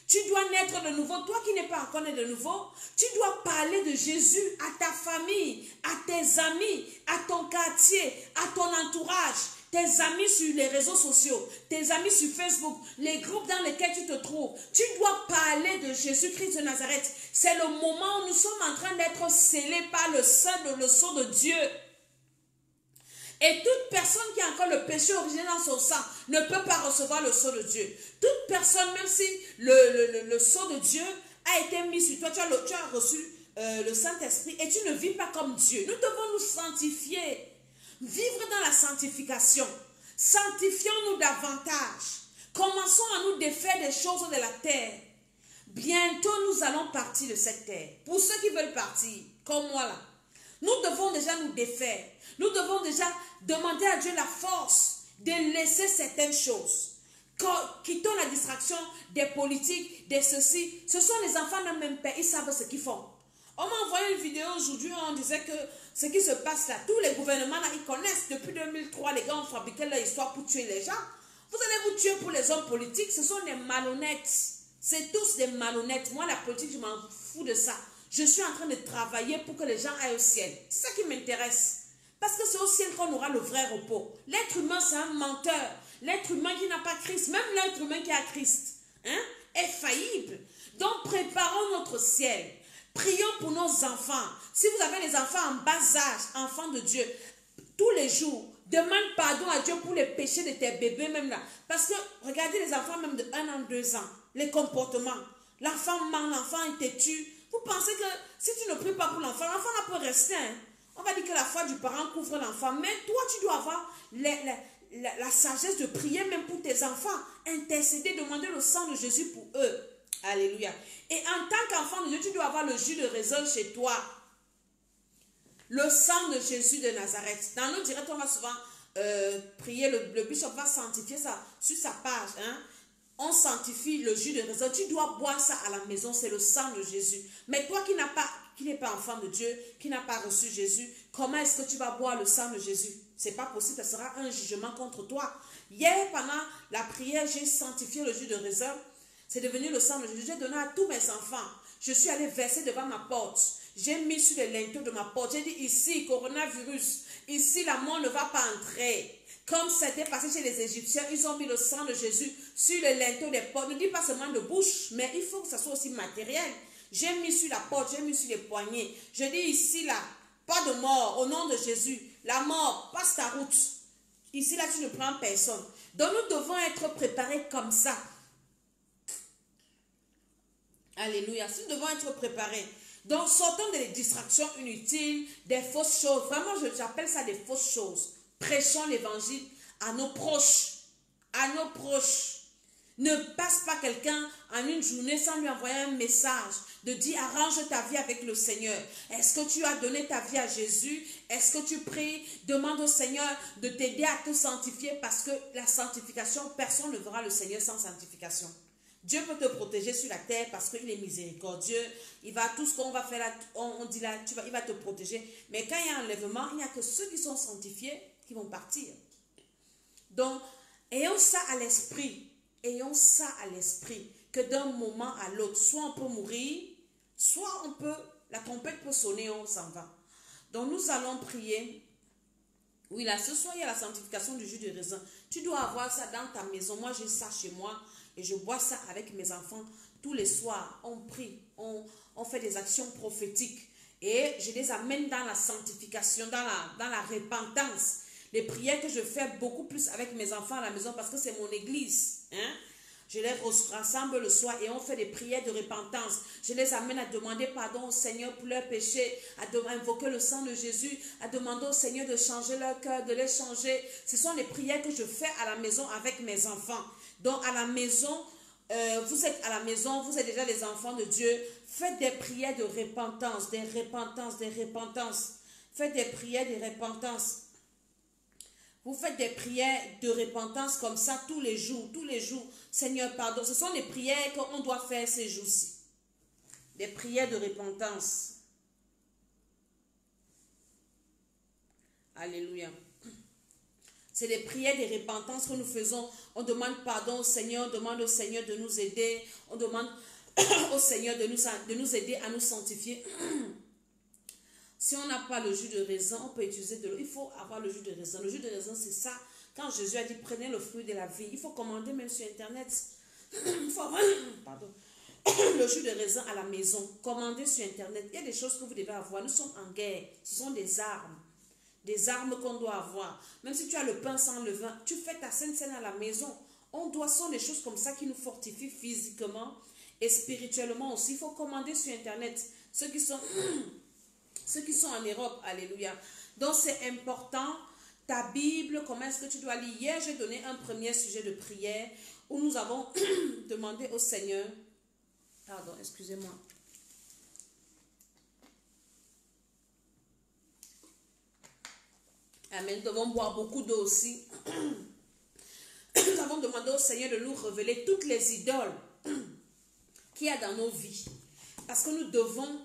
Tu dois naître de nouveau. Toi qui n'es pas encore né de nouveau, tu dois parler de Jésus à ta famille, à tes amis, à ton quartier, à ton entourage, tes amis sur les réseaux sociaux, tes amis sur Facebook, les groupes dans lesquels tu te trouves. Tu dois parler de Jésus-Christ de Nazareth. C'est le moment où nous sommes en train d'être scellés par le sceau de Dieu. Et toute personne qui a encore le péché originel dans son sang ne peut pas recevoir le sceau de Dieu. Toute personne, même si le sceau de Dieu a été mis sur toi, tu as reçu le Saint-Esprit et tu ne vis pas comme Dieu. Nous devons nous sanctifier, vivre dans la sanctification. Sanctifions-nous davantage. Commençons à nous défaire des choses de la terre. Bientôt, nous allons partir de cette terre. Pour ceux qui veulent partir, comme moi là, nous devons déjà nous défaire. Nous devons déjà demander à Dieu la force de laisser certaines choses. Quittons la distraction des politiques, des ceci. Ce sont les enfants d'un même père, ils savent ce qu'ils font. On m'a envoyé une vidéo aujourd'hui où on disait que ce qui se passe là, tous les gouvernements là, ils connaissent. Depuis 2003, les gars ont fabriqué leur histoire pour tuer les gens. Vous allez vous tuer pour les hommes politiques, ce sont des malhonnêtes. C'est tous des malhonnêtes. Moi, la politique, je m'en fous de ça. Je suis en train de travailler pour que les gens aillent au ciel. C'est ça qui m'intéresse. Parce que c'est au ciel qu'on aura le vrai repos. L'être humain, c'est un menteur. L'être humain qui n'a pas Christ, même l'être humain qui a Christ, est faillible. Donc, préparons notre ciel. Prions pour nos enfants. Si vous avez les enfants en bas âge, enfants de Dieu, tous les jours, demande pardon à Dieu pour les péchés de tes bébés même là. Parce que, regardez les enfants même de 1 an, 2 ans, les comportements. L'enfant ment, l'enfant est têtu. Vous pensez que si tu ne pries pas pour l'enfant, l'enfant peut rester. On va dire que la foi du parent couvre l'enfant. Mais toi, tu dois avoir la sagesse de prier même pour tes enfants. Intercéder, demander le sang de Jésus pour eux. Alléluia. Et en tant qu'enfant de Dieu, tu dois avoir le jus de raisin chez toi. Le sang de Jésus de Nazareth. Dans nos directs, on va souvent prier. Le bishop va sanctifier ça sur sa page. On sanctifie le jus de raisin. Tu dois boire ça à la maison. C'est le sang de Jésus. Mais toi qui n'es pas enfant de Dieu, qui n'a pas reçu Jésus, comment est-ce que tu vas boire le sang de Jésus? C'est pas possible. Ça sera un jugement contre toi. Hier, pendant la prière, j'ai sanctifié le jus de raisin. C'est devenu le sang de Jésus. J'ai donné à tous mes enfants. Je suis allée verser devant ma porte. J'ai mis sur les linteaux de ma porte. J'ai dit ici, coronavirus. Ici, la mort ne va pas entrer. Comme c'était passé chez les Égyptiens, ils ont mis le sang de Jésus sur les linteaux des portes. Ne dis pas seulement de bouche, mais il faut que ça soit aussi matériel. J'ai mis sur la porte, j'ai mis sur les poignets. Je dis ici, là, pas de mort, au nom de Jésus. La mort, passe ta route. Ici, là, tu ne prends personne. Donc, nous devons être préparés comme ça. Alléluia. Nous devons être préparés. Donc, sortons des distractions inutiles, des fausses choses. Vraiment, j'appelle ça des fausses choses. Prêchons l'évangile à nos proches. À nos proches. Ne passe pas quelqu'un en une journée sans lui envoyer un message de dire arrange ta vie avec le Seigneur. Est-ce que tu as donné ta vie à Jésus? Est-ce que tu pries? Demande au Seigneur de t'aider à te sanctifier parce que la sanctification, personne ne verra le Seigneur sans sanctification. Dieu peut te protéger sur la terre parce qu'il est miséricordieux. Il va, tout ce qu'on va faire là, on dit là, il va te protéger. Mais quand il y a un enlèvement, il n'y a que ceux qui sont sanctifiés qui vont partir. Donc, ayons ça à l'esprit. Ayons ça à l'esprit. Que d'un moment à l'autre, soit on peut mourir, soit on peut, la trompette peut sonner et on s'en va. Donc, nous allons prier Oui, là, ce soir, il y a la sanctification du jus de raisin. Tu dois avoir ça dans ta maison. Moi, j'ai ça chez moi et je bois ça avec mes enfants. Tous les soirs, on prie, on fait des actions prophétiques et je les amène dans la sanctification, dans la repentance. Les prières que je fais beaucoup plus avec mes enfants à la maison parce que c'est mon église. Hein? Je les rassemble le soir et on fait des prières de repentance. Je les amène à demander pardon au Seigneur pour leurs péchés, à invoquer le sang de Jésus, à demander au Seigneur de changer leur cœur, de les changer. Ce sont les prières que je fais à la maison avec mes enfants. Donc à la maison, vous êtes à la maison, vous êtes déjà des enfants de Dieu. Faites des prières de repentance, des repentances, des repentances. Faites des prières de repentance. Vous faites des prières de repentance comme ça tous les jours, tous les jours. Seigneur, pardon. Ce sont les prières qu'on doit faire ces jours-ci. Des prières de repentance. Alléluia. C'est des prières de repentance que nous faisons. On demande pardon au Seigneur, on demande au Seigneur de nous aider. On demande au Seigneur de nous aider à nous sanctifier. Si on n'a pas le jus de raisin, on peut utiliser de l'eau. Il faut avoir le jus de raisin. Le jus de raisin, c'est ça. Quand Jésus a dit, prenez le fruit de la vie, il faut commander même sur Internet. Il faut avoir le jus de raisin à la maison. Commandez sur Internet. Il y a des choses que vous devez avoir. Nous sommes en guerre. Ce sont des armes. Des armes qu'on doit avoir. Même si tu as le pain sans levain, tu fais ta sainte scène à la maison. Ce sont des choses comme ça qui nous fortifient physiquement et spirituellement aussi. Il faut commander sur Internet. Ceux qui sont en Europe, alléluia. Donc c'est important, ta Bible, comment est-ce que tu dois lire? Hier, j'ai donné un premier sujet de prière où nous avons demandé au Seigneur, pardon, excusez-moi. Amen, nous devons boire beaucoup d'eau aussi. Nous avons demandé au Seigneur de nous révéler toutes les idoles qu'il y a dans nos vies. Parce que nous devons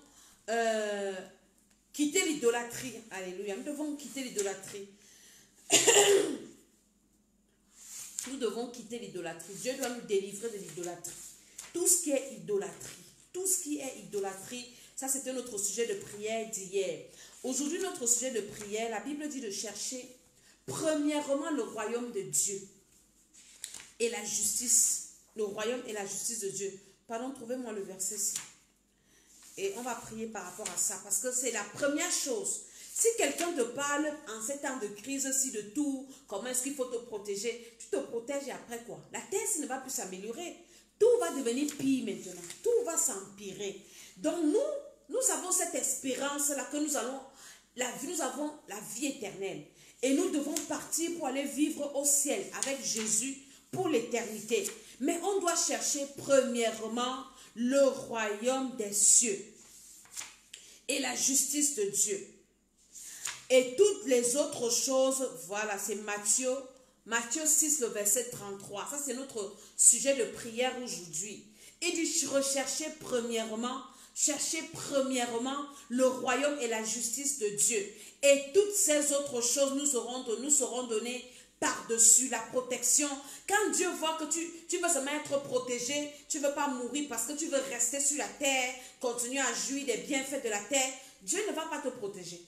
quitter l'idolâtrie. Alléluia. Nous devons quitter l'idolâtrie. Nous devons quitter l'idolâtrie. Dieu doit nous délivrer de l'idolâtrie. Tout ce qui est idolâtrie. Tout ce qui est idolâtrie. Ça, c'était notre sujet de prière d'hier. Aujourd'hui, notre sujet de prière, la Bible dit de chercher premièrement le royaume de Dieu et la justice. Le royaume et la justice de Dieu. Pardon, trouvez-moi le verset ici. Et on va prier par rapport à ça. Parce que c'est la première chose. Si quelqu'un te parle en ces temps de crise, si de tout, comment est-ce qu'il faut te protéger, tu te protèges et après quoi? La terre ne va plus s'améliorer. Tout va devenir pire maintenant. Tout va s'empirer. Donc nous avons cette espérance-là que nous avons la vie éternelle. Et nous devons partir pour aller vivre au ciel avec Jésus pour l'éternité. Mais on doit chercher premièrement le royaume des cieux et la justice de Dieu. Et toutes les autres choses, voilà, c'est Matthieu 6, le verset 33. Ça, c'est notre sujet de prière aujourd'hui. Il dit, cherchez premièrement le royaume et la justice de Dieu. Et toutes ces autres choses nous seront données par-dessus la protection. Quand Dieu voit que tu veux seulement être protégé, tu ne veux pas mourir parce que tu veux rester sur la terre, continuer à jouir des bienfaits de la terre, Dieu ne va pas te protéger.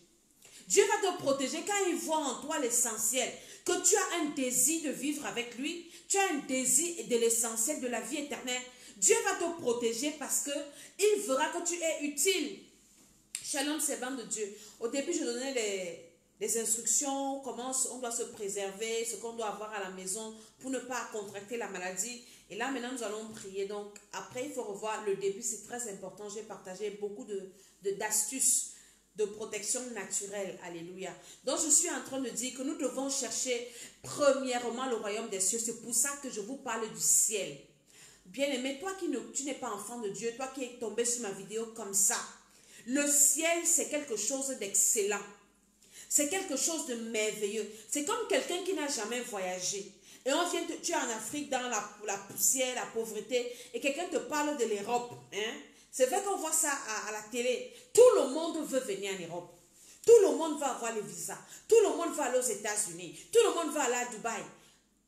Dieu va te protéger quand il voit en toi l'essentiel, que tu as un désir de vivre avec lui, tu as un désir de l'essentiel de la vie éternelle. Dieu va te protéger parce qu'il verra que tu es utile. Shalom, servant de Dieu. Au début, je donnais les instructions, comment on doit se préserver, ce qu'on doit avoir à la maison pour ne pas contracter la maladie. Et là, maintenant, nous allons prier. Donc, après, il faut revoir le début, c'est très important. J'ai partagé beaucoup d'astuces de protection naturelle. Alléluia. Donc, je suis en train de dire que nous devons chercher premièrement le royaume des cieux. C'est pour ça que je vous parle du ciel. Bien-aimé, toi tu n'es pas enfant de Dieu, toi qui es tombé sur ma vidéo comme ça, le ciel, c'est quelque chose d'excellent. C'est quelque chose de merveilleux. C'est comme quelqu'un qui n'a jamais voyagé. Et tu es en Afrique dans la poussière, la pauvreté, et quelqu'un te parle de l'Europe. Hein? C'est vrai qu'on voit ça à la télé. Tout le monde veut venir en Europe. Tout le monde va avoir les visas. Tout le monde va aller aux États-Unis. Tout le monde va aller à Dubaï.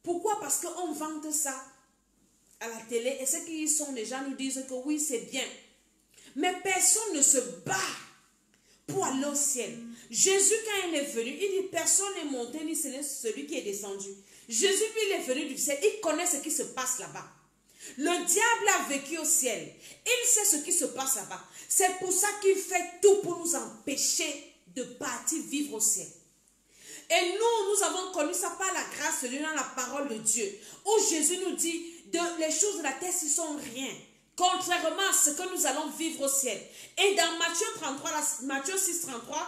Pourquoi? Parce qu'on vante ça à la télé. Et ceux qui y sont, les gens nous disent que oui, c'est bien. Mais personne ne se bat pour aller au ciel. Jésus, quand il est venu, il dit, personne n'est monté, ni celui qui est descendu. Jésus, lui, il est venu du ciel, il connaît ce qui se passe là-bas. Le diable a vécu au ciel. Il sait ce qui se passe là-bas. C'est pour ça qu'il fait tout pour nous empêcher de partir vivre au ciel. Et nous avons connu ça par la grâce de Dieu dans la parole de Dieu. Où Jésus nous dit, les choses de la terre, ce sont rien. Contrairement à ce que nous allons vivre au ciel. Et dans Matthieu 6, 33,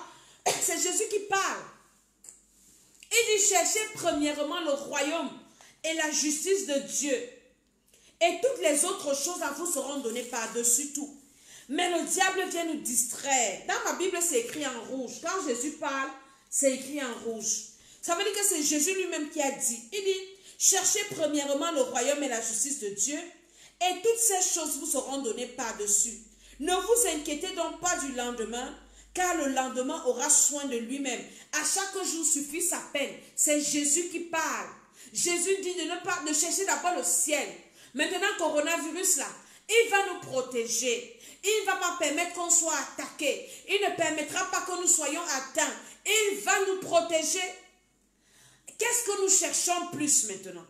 c'est Jésus qui parle. Il dit, cherchez premièrement le royaume et la justice de Dieu. Et toutes les autres choses à vous seront données par-dessus tout. Mais le diable vient nous distraire. Dans ma Bible, c'est écrit en rouge. Quand Jésus parle, c'est écrit en rouge. Ça veut dire que c'est Jésus lui-même qui a dit. Il dit, cherchez premièrement le royaume et la justice de Dieu. Et toutes ces choses vous seront données par-dessus. Ne vous inquiétez donc pas du lendemain, car le lendemain aura soin de lui-même. À chaque jour suffit sa peine. C'est Jésus qui parle. Jésus dit de chercher d'abord le ciel. Maintenant, coronavirus là, il va nous protéger. Il ne va pas permettre qu'on soit attaqué. Il ne permettra pas que nous soyons atteints. Il va nous protéger. Qu'est-ce que nous cherchons plus maintenant?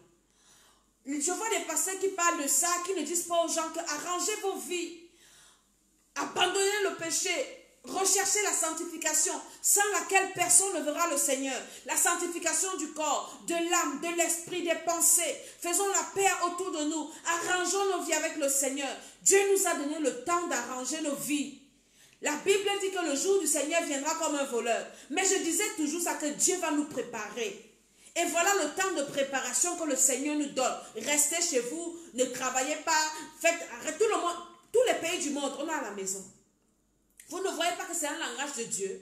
Je vois des pasteurs qui parlent de ça, qui ne disent pas aux gens que arrangez vos vies. Abandonnez le péché. Recherchez la sanctification, sans laquelle personne ne verra le Seigneur. La sanctification du corps, de l'âme, de l'esprit, des pensées. Faisons la paix autour de nous. Arrangeons nos vies avec le Seigneur. Dieu nous a donné le temps d'arranger nos vies. La Bible dit que le jour du Seigneur viendra comme un voleur. Mais je disais toujours ça, que Dieu va nous préparer. Et voilà le temps de préparation que le Seigneur nous donne. Restez chez vous, ne travaillez pas, faites tout le monde, tous les pays du monde, on est à la maison. Vous ne voyez pas que c'est un langage de Dieu?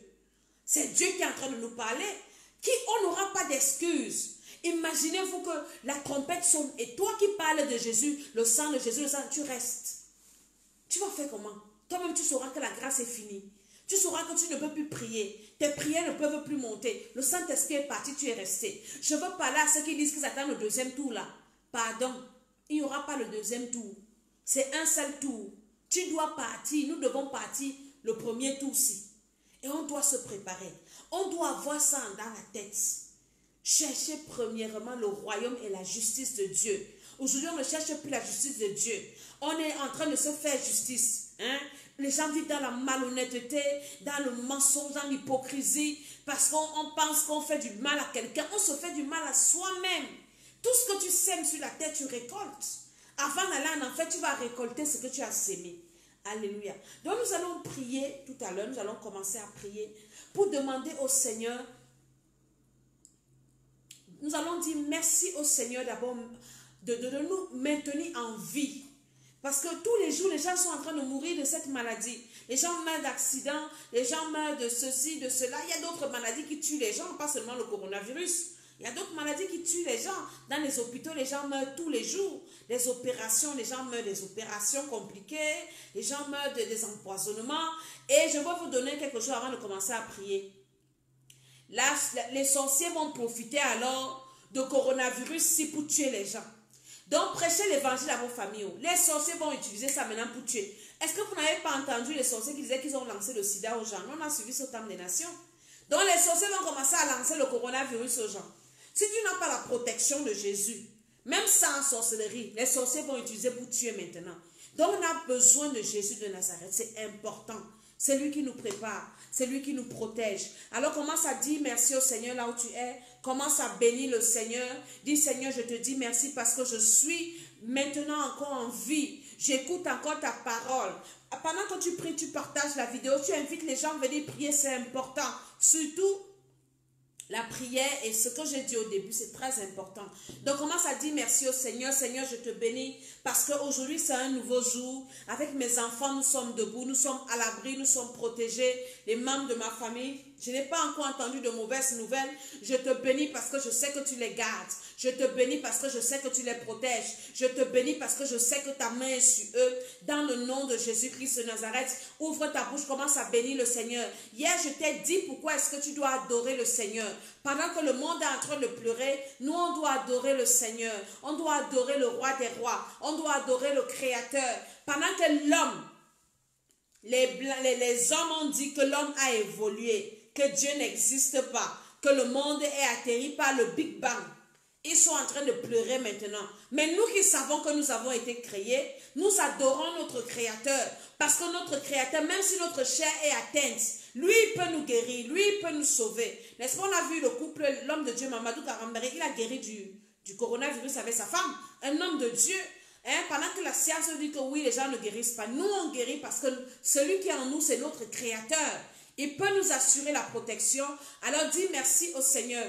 C'est Dieu qui est en train de nous parler. On n'aura pas d'excuses. Imaginez-vous que la trompette sonne et toi qui parles de Jésus, le sang de Jésus, tu restes. Tu vas faire comment? Toi-même, tu sauras que la grâce est finie. Tu sauras que tu ne peux plus prier. Tes prières ne peuvent plus monter. Le Saint-Esprit est parti, tu es resté. Je veux parler à ceux qui disent qu'ils attendent le deuxième tour là. Pardon, il n'y aura pas le deuxième tour. C'est un seul tour. Tu dois partir, nous devons partir le premier tour-ci. Et on doit se préparer. On doit avoir ça dans la tête. Cherchez premièrement le royaume et la justice de Dieu. Aujourd'hui, on ne cherche plus la justice de Dieu. On est en train de se faire justice. Hein? Les gens vivent dans la malhonnêteté, dans le mensonge, dans l'hypocrisie, parce qu'on pense qu'on fait du mal à quelqu'un. On se fait du mal à soi-même. Tout ce que tu sèmes sur la terre, tu récoltes. Avant d'aller en enfer, tu vas récolter ce que tu as sémé. Alléluia. Donc nous allons prier tout à l'heure, nous allons commencer à prier pour demander au Seigneur. Nous allons dire merci au Seigneur d'abord de nous maintenir en vie. Parce que tous les jours, les gens sont en train de mourir de cette maladie. Les gens meurent d'accidents, les gens meurent de ceci, de cela. Il y a d'autres maladies qui tuent les gens, pas seulement le coronavirus. Il y a d'autres maladies qui tuent les gens. Dans les hôpitaux, les gens meurent tous les jours. Les opérations, les gens meurent des opérations compliquées. Les gens meurent des empoisonnements. Et je vais vous donner quelque chose avant de commencer à prier. Là, les sorciers vont profiter alors de coronavirus ici pour tuer les gens. Donc, prêchez l'évangile à vos familles. Les sorciers vont utiliser ça maintenant pour tuer. Est-ce que vous n'avez pas entendu les sorciers qui disaient qu'ils ont lancé le sida aux gens? On a suivi ce temps des nations. Donc, les sorciers vont commencer à lancer le coronavirus aux gens. Si tu n'as pas la protection de Jésus, même sans sorcellerie, les sorciers vont utiliser pour tuer maintenant. Donc, on a besoin de Jésus de Nazareth. C'est important. C'est lui qui nous prépare. C'est lui qui nous protège. Alors, commence à dire merci au Seigneur là où tu es. Commence à bénir le Seigneur. Dis, Seigneur, je te dis merci parce que je suis maintenant encore en vie. J'écoute encore ta parole. Pendant que tu pries, tu partages la vidéo. Tu invites les gens à venir prier. C'est important. Surtout, la prière et ce que j'ai dit au début, c'est très important. Donc, commence à dire merci au Seigneur. Seigneur, je te bénis parce qu'aujourd'hui, c'est un nouveau jour. Avec mes enfants, nous sommes debout, nous sommes à l'abri, nous sommes protégés. Les membres de ma famille, je n'ai pas encore entendu de mauvaises nouvelles. Je te bénis parce que je sais que tu les gardes. Je te bénis parce que je sais que tu les protèges. Je te bénis parce que je sais que ta main est sur eux. Dans le nom de Jésus-Christ de Nazareth, ouvre ta bouche, commence à bénir le Seigneur. Hier, je t'ai dit pourquoi est-ce que tu dois adorer le Seigneur. Pendant que le monde est en train de pleurer, nous, on doit adorer le Seigneur. On doit adorer le roi des rois. On doit adorer le Créateur. Pendant que les hommes ont dit que l'homme a évolué, que Dieu n'existe pas, que le monde est atterri par le Big Bang. Ils sont en train de pleurer maintenant. Mais nous qui savons que nous avons été créés, nous adorons notre Créateur. Parce que notre Créateur, même si notre chair est atteinte, lui il peut nous guérir, lui il peut nous sauver. N'est-ce pas, on a vu le couple, l'homme de Dieu, Mamadou Karambari, il a guéri du coronavirus avec sa femme. Un homme de Dieu. Pendant que la science dit que oui, les gens ne guérissent pas. Nous, on guérit parce que celui qui est en nous, c'est notre Créateur. Il peut nous assurer la protection. Alors dis merci au Seigneur.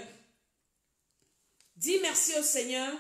Dis merci au Seigneur.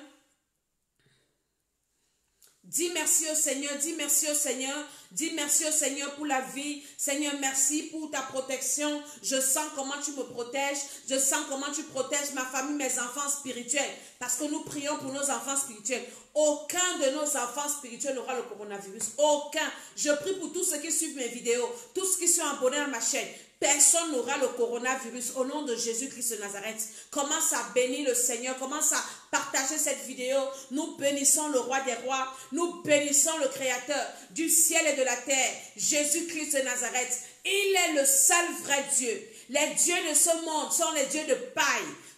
Dis merci au Seigneur, dis merci au Seigneur, dis merci au Seigneur pour la vie. Seigneur, merci pour ta protection. Je sens comment tu me protèges. Je sens comment tu protèges ma famille, mes enfants spirituels. Parce que nous prions pour nos enfants spirituels. Aucun de nos enfants spirituels n'aura le coronavirus. Aucun. Je prie pour tous ceux qui suivent mes vidéos, tous ceux qui sont abonnés à ma chaîne. Personne n'aura le coronavirus au nom de Jésus-Christ de Nazareth. Commence à bénir le Seigneur. Commence à partager cette vidéo. Nous bénissons le roi des rois. Nous bénissons le Créateur du ciel et de la terre. Jésus-Christ de Nazareth. Il est le seul vrai Dieu. Les dieux de ce monde sont les dieux de paille.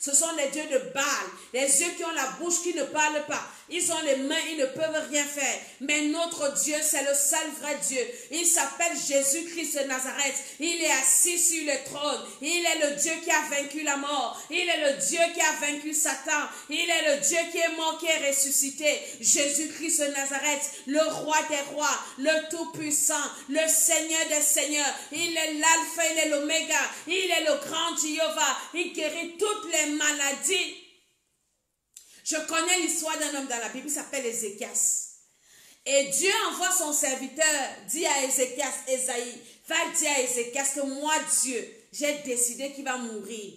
Ce sont les dieux de Baal. Les dieux qui ont la bouche qui ne parlent pas. Ils ont les mains, ils ne peuvent rien faire. Mais notre Dieu, c'est le seul vrai Dieu. Il s'appelle Jésus-Christ de Nazareth. Il est assis sur le trône. Il est le Dieu qui a vaincu la mort. Il est le Dieu qui a vaincu Satan. Il est le Dieu qui est mort, qui est ressuscité. Jésus-Christ de Nazareth, le roi des rois, le tout-puissant, le Seigneur des seigneurs. Il est l'alpha, il est l'oméga. Il est le grand Jéhovah. Il guérit toutes les maladies. Je connais l'histoire d'un homme dans la Bible, il s'appelle Ézéchias. Et Dieu envoie son serviteur, dit à Ézéchias, Ésaïe, va dire à Ézéchias que moi, Dieu, j'ai décidé qu'il va mourir.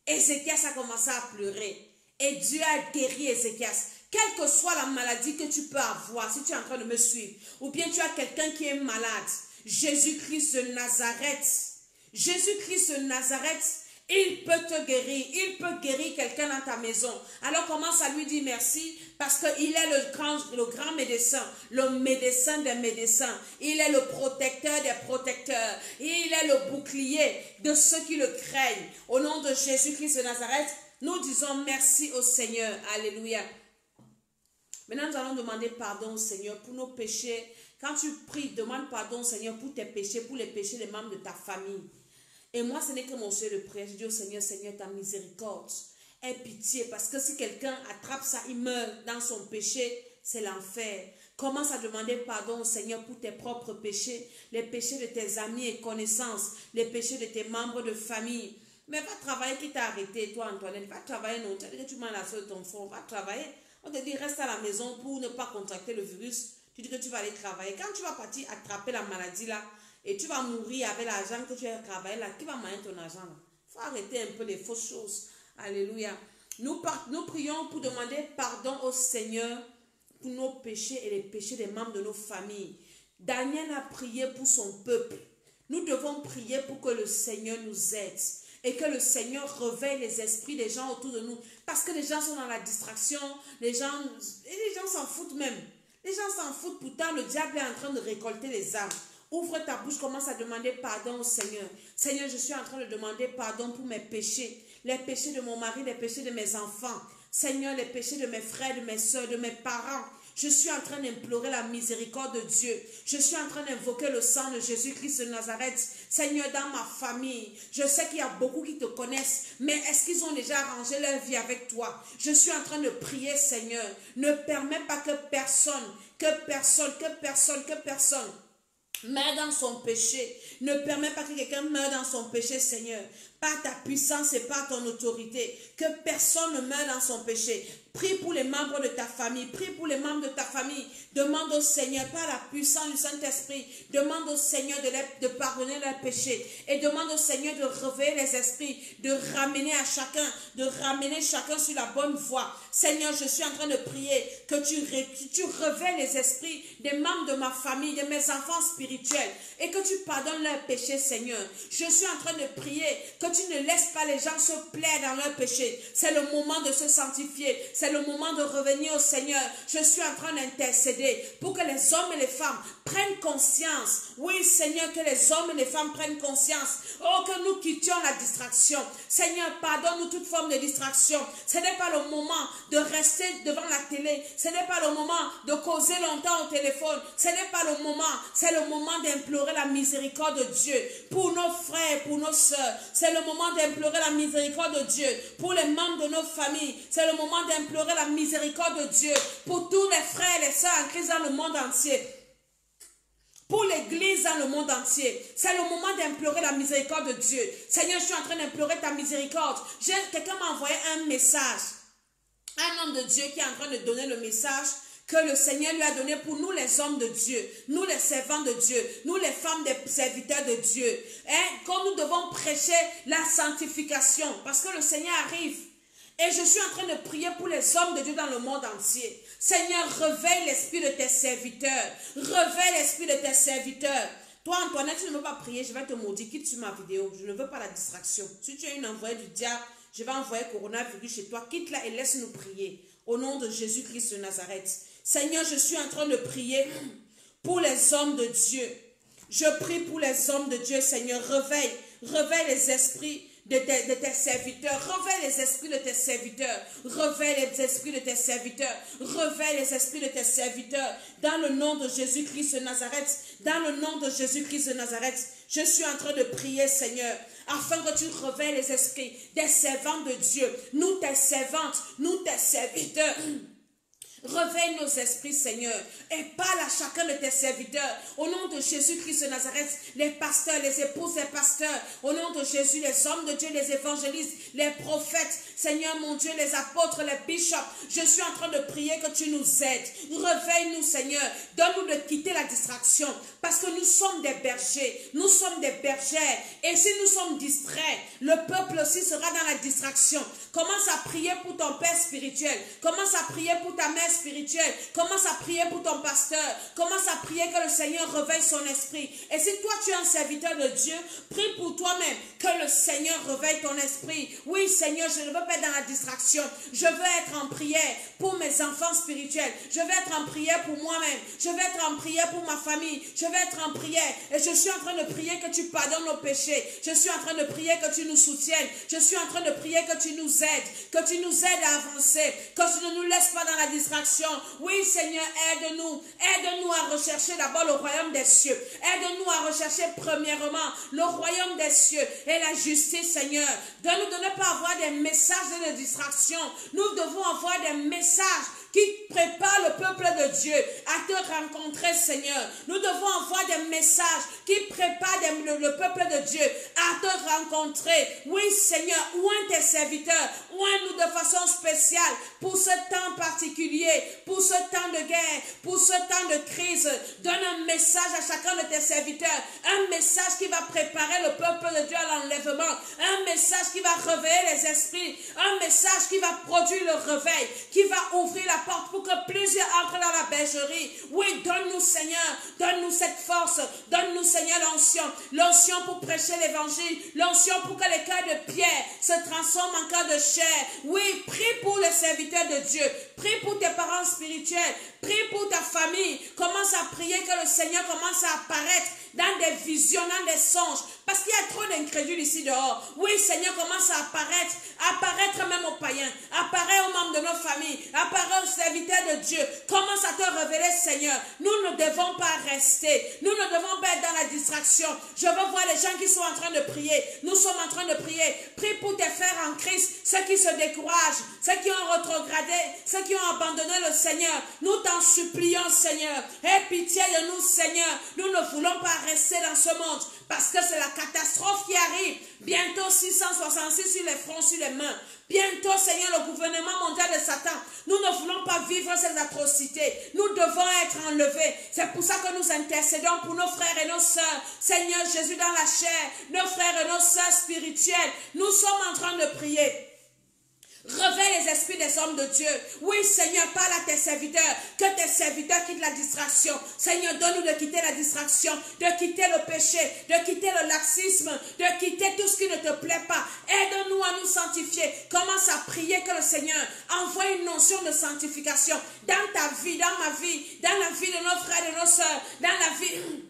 Ézéchias a commencé à pleurer. Et Dieu a guéri Ézéchias. Quelle que soit la maladie que tu peux avoir, si tu es en train de me suivre, ou bien tu as quelqu'un qui est malade, Jésus-Christ de Nazareth, Jésus-Christ de Nazareth, il peut te guérir, il peut guérir quelqu'un dans ta maison. Alors commence à lui dire merci parce qu'il est le grand médecin, le médecin des médecins. Il est le protecteur des protecteurs. Il est le bouclier de ceux qui le craignent. Au nom de Jésus-Christ de Nazareth, nous disons merci au Seigneur. Alléluia. Maintenant, nous allons demander pardon au Seigneur pour nos péchés. Quand tu pries, demande pardon au Seigneur pour tes péchés, pour les péchés des membres de ta famille. Et moi, ce n'est que mon souhait de prière. Je dis au Seigneur, Seigneur, ta miséricorde, aie pitié. Parce que si quelqu'un attrape ça, il meurt dans son péché, c'est l'enfer. Commence à demander pardon au Seigneur pour tes propres péchés, les péchés de tes amis et connaissances, les péchés de tes membres de famille. Mais va travailler, qui t'a arrêté, toi, Antoinette. Va travailler, non. Tu as dit que tu m'as la soeur de ton front. Va travailler. On te dit, reste à la maison pour ne pas contracter le virus. Tu dis que tu vas aller travailler. Quand tu vas partir attraper la maladie là, et tu vas mourir avec l'argent que tu as travaillé là. Qui va manger ton argent là? Il faut arrêter un peu les fausses choses. Alléluia. Nous prions pour demander pardon au Seigneur pour nos péchés et les péchés des membres de nos familles. Daniel a prié pour son peuple. Nous devons prier pour que le Seigneur nous aide. Et que le Seigneur réveille les esprits des gens autour de nous. Parce que les gens sont dans la distraction. Les gens s'en foutent même. Les gens s'en foutent. Pourtant, le diable est en train de récolter les âmes. Ouvre ta bouche, commence à demander pardon au Seigneur. Seigneur, je suis en train de demander pardon pour mes péchés. Les péchés de mon mari, les péchés de mes enfants. Seigneur, les péchés de mes frères, de mes soeurs, de mes parents. Je suis en train d'implorer la miséricorde de Dieu. Je suis en train d'invoquer le sang de Jésus-Christ de Nazareth. Seigneur, dans ma famille, je sais qu'il y a beaucoup qui te connaissent, mais est-ce qu'ils ont déjà arrangé leur vie avec toi? Je suis en train de prier, Seigneur. Ne permets pas que personne meurt dans son péché. Ne permets pas que quelqu'un meure dans son péché, Seigneur. Par ta puissance et par ton autorité. Que personne ne meure dans son péché. Prie pour les membres de ta famille. Prie pour les membres de ta famille. Demande au Seigneur, par la puissance du Saint-Esprit, demande au Seigneur de pardonner leurs péchés. Et demande au Seigneur de réveiller les esprits, de ramener chacun sur la bonne voie. Seigneur, je suis en train de prier que tu réveilles les esprits des membres de ma famille, de mes enfants spirituels, et que tu pardonnes leurs péchés, Seigneur. Je suis en train de prier que tu ne laisses pas les gens se plaire dans leur péché. C'est le moment de se sanctifier. C'est le moment de revenir au Seigneur. Je suis en train d'intercéder pour que les hommes et les femmes prennent conscience. Oui, Seigneur, que les hommes et les femmes prennent conscience. Oh, que nous quittions la distraction. Seigneur, pardonne-nous toute forme de distraction. Ce n'est pas le moment de rester devant la télé. Ce n'est pas le moment de causer longtemps au téléphone. Ce n'est pas le moment. C'est le moment d'implorer la miséricorde de Dieu pour nos frères, pour nos sœurs. C'est le moment d'implorer la miséricorde de Dieu pour les membres de nos familles. C'est le moment d'implorer la miséricorde de Dieu pour tous les frères et les sœurs en Christ dans le monde entier. Pour l'église dans le monde entier. C'est le moment d'implorer la miséricorde de Dieu. Seigneur, je suis en train d'implorer ta miséricorde. Quelqu'un m'a envoyé un message. Un homme de Dieu qui est en train de donner le message que le Seigneur lui a donné pour nous les hommes de Dieu, nous les servants de Dieu, nous les femmes des serviteurs de Dieu. Quand nous devons prêcher la sanctification, parce que le Seigneur arrive. Et je suis en train de prier pour les hommes de Dieu dans le monde entier. Seigneur, réveille l'esprit de tes serviteurs. Réveille l'esprit de tes serviteurs. Toi, Antoinette, tu ne veux pas prier, je vais te maudire. Quitte sur ma vidéo. Je ne veux pas la distraction. Si tu es une envoyée du diable, je vais envoyer coronavirus chez toi. Quitte-la et laisse-nous prier. Au nom de Jésus-Christ de Nazareth. Seigneur, je suis en train de prier pour les hommes de Dieu. Je prie pour les hommes de Dieu, Seigneur. Réveille les esprits de tes serviteurs. Réveille les esprits de tes serviteurs. Réveille les esprits de tes serviteurs. Réveille les esprits de tes serviteurs. Dans le nom de Jésus-Christ de Nazareth. Dans le nom de Jésus-Christ de Nazareth. Je suis en train de prier, Seigneur, afin que tu réveilles les esprits des servants de Dieu. Nous, tes servantes, nous, tes serviteurs. Réveille nos esprits, Seigneur, et parle à chacun de tes serviteurs. Au nom de Jésus-Christ de Nazareth, les pasteurs, les épouses des pasteurs. Au nom de Jésus, les hommes de Dieu, les évangélistes, les prophètes. Seigneur, mon Dieu, les apôtres, les bishops. Je suis en train de prier que tu nous aides. Réveille-nous, Seigneur. Donne-nous de quitter la distraction. Parce que nous sommes des bergers. Nous sommes des bergères. Et si nous sommes distraits, le peuple aussi sera dans la distraction. Commence à prier pour ton père spirituel. Commence à prier pour ta mère spirituelle. Commence à prier pour ton pasteur. Commence à prier que le Seigneur réveille son esprit. Et si toi tu es un serviteur de Dieu, prie pour toi-même que le Seigneur réveille ton esprit. Oui, Seigneur, je ne veux pas être dans la distraction. Je veux être en prière pour mes enfants spirituels. Je veux être en prière pour moi-même. Je veux être en prière pour ma famille. Je veux être en prière. Et je suis en train de prier que tu pardonnes nos péchés. Je suis en train de prier que tu nous soutiennes. Je suis en train de prier que tu nous aides. Que tu nous aides à avancer. Que tu ne nous laisses pas dans la distraction. Oui, Seigneur, aide-nous. Aide-nous à rechercher d'abord le royaume des cieux. Aide-nous à rechercher premièrement le royaume des cieux et la justice, Seigneur. Donne-nous de ne pas avoir des messages de distraction. Nous devons avoir des messages qui préparent le peuple de Dieu à te rencontrer, Seigneur. Nous devons avoir des messages qui préparent le peuple de Dieu à te rencontrer. Oui, Seigneur, oins tes serviteurs, oins-nous de façon spéciale pour ce temps particulier, pour ce temps de guerre, pour ce temps de crise. Donne un message à chacun de tes serviteurs, un message qui va préparer le peuple de Dieu à l'enlèvement, un message qui va réveiller les esprits, un message qui va produire le réveil, qui va ouvrir la porte pour que plusieurs entrent dans la bergerie. Oui, donne-nous, Seigneur, donne-nous cette force, donne-nous, Seigneur, l'onction pour prêcher l'évangile, l'onction pour que les cœurs de pierre se transforment en cœurs de chair. Oui, prie pour les serviteurs de Dieu, prie pour tes parents spirituels, prie pour ta famille. Commence à prier que le Seigneur commence à apparaître dans des visions, dans des songes, parce qu'il y a trop d'incrédules ici dehors. Oui, Seigneur, commence à apparaître même aux païens, apparaître aux membres de nos familles, apparaître aux serviteurs de Dieu. Commence à te révéler, Seigneur. Nous ne devons pas rester, nous ne devons pas être dans la distraction. Je veux voir les gens qui sont en train de prier. Nous sommes en train de prier. Prie pour tes frères en Christ, ceux qui se découragent, ceux qui ont rétrogradé, ceux qui ont abandonné le Seigneur. Nous t'en supplions, Seigneur. Aie pitié de nous, Seigneur. Nous ne voulons pas rester dans ce monde parce que c'est la catastrophe qui arrive. Bientôt 666 sur les fronts, sur les mains. Bientôt, Seigneur, le gouvernement mondial de Satan. Nous ne voulons pas vivre ces atrocités. Nous devons être enlevés. C'est pour ça que nous intercédons pour nos frères et nos sœurs. Seigneur Jésus, dans la chair, nos frères et nos sœurs spirituelles. Nous sommes en train de prier. Réveille les esprits des hommes de Dieu. Oui, Seigneur, parle à tes serviteurs. Que tes serviteurs quittent la distraction. Seigneur, donne-nous de quitter la distraction, de quitter le péché, de quitter le laxisme, de quitter tout ce qui ne te plaît pas. Aide-nous à nous sanctifier. Commence à prier que le Seigneur envoie une notion de sanctification dans ta vie, dans ma vie, dans la vie de nos frères et de nos sœurs, dans la vie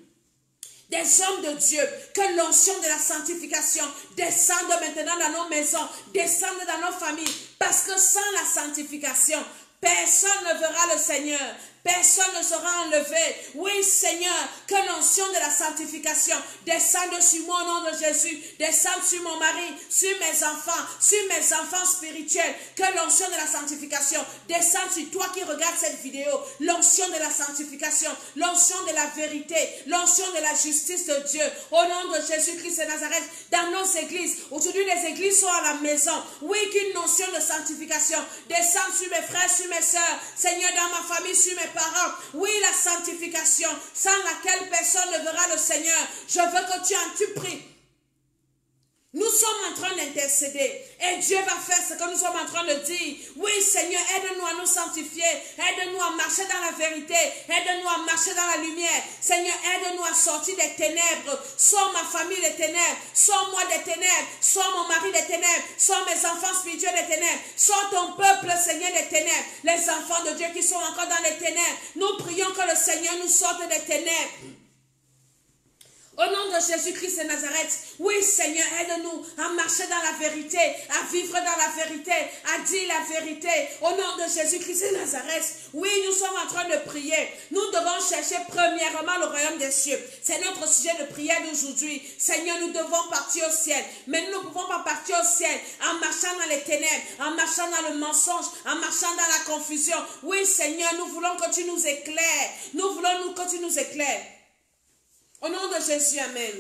des hommes de Dieu, que l'onction de la sanctification descende maintenant dans nos maisons, descende dans nos familles, parce que sans la sanctification, personne ne verra le Seigneur. Personne ne sera enlevé. Oui, Seigneur, que l'onction de la sanctification descende sur moi au nom de Jésus. Descende sur mon mari, sur mes enfants spirituels. Que l'onction de la sanctification descende sur toi qui regardes cette vidéo. L'onction de la sanctification, l'onction de la vérité, l'onction de la justice de Dieu. Au nom de Jésus-Christ de Nazareth, dans nos églises. Aujourd'hui, les églises sont à la maison. Oui, qu'une notion de sanctification descende sur mes frères, sur mes sœurs. Seigneur, dans ma famille, sur mes parents. Oui, la sanctification sans laquelle personne ne verra le Seigneur. Je veux que tu pries. Nous sommes en train d'intercéder et Dieu va faire ce que nous sommes en train de dire. Oui, Seigneur, aide-nous à nous sanctifier. Aide-nous à marcher dans la vérité. Aide-nous à marcher dans la lumière. Seigneur, aide-nous à sortir des ténèbres. Sors ma famille des ténèbres. Sors-moi des ténèbres. Sors mon mari des ténèbres. Sors mes enfants spirituels des ténèbres. Sors ton peuple, Seigneur, des ténèbres. Les enfants de Dieu qui sont encore dans les ténèbres. Nous prions que le Seigneur nous sorte des ténèbres. Au nom de Jésus-Christ de Nazareth, oui Seigneur, aide-nous à marcher dans la vérité, à vivre dans la vérité, à dire la vérité. Au nom de Jésus-Christ de Nazareth, oui, nous sommes en train de prier. Nous devons chercher premièrement le royaume des cieux. C'est notre sujet de prière d'aujourd'hui. Seigneur, nous devons partir au ciel. Mais nous ne pouvons pas partir au ciel en marchant dans les ténèbres, en marchant dans le mensonge, en marchant dans la confusion. Oui Seigneur, nous voulons que tu nous éclaires. Nous voulons que tu nous éclaires. Au nom de Jésus, amen.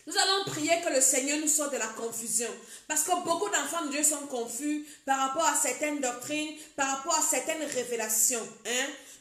Nous allons prier que le Seigneur nous sorte de la confusion. Parce que beaucoup d'enfants de Dieu sont confus par rapport à certaines doctrines, par rapport à certaines révélations.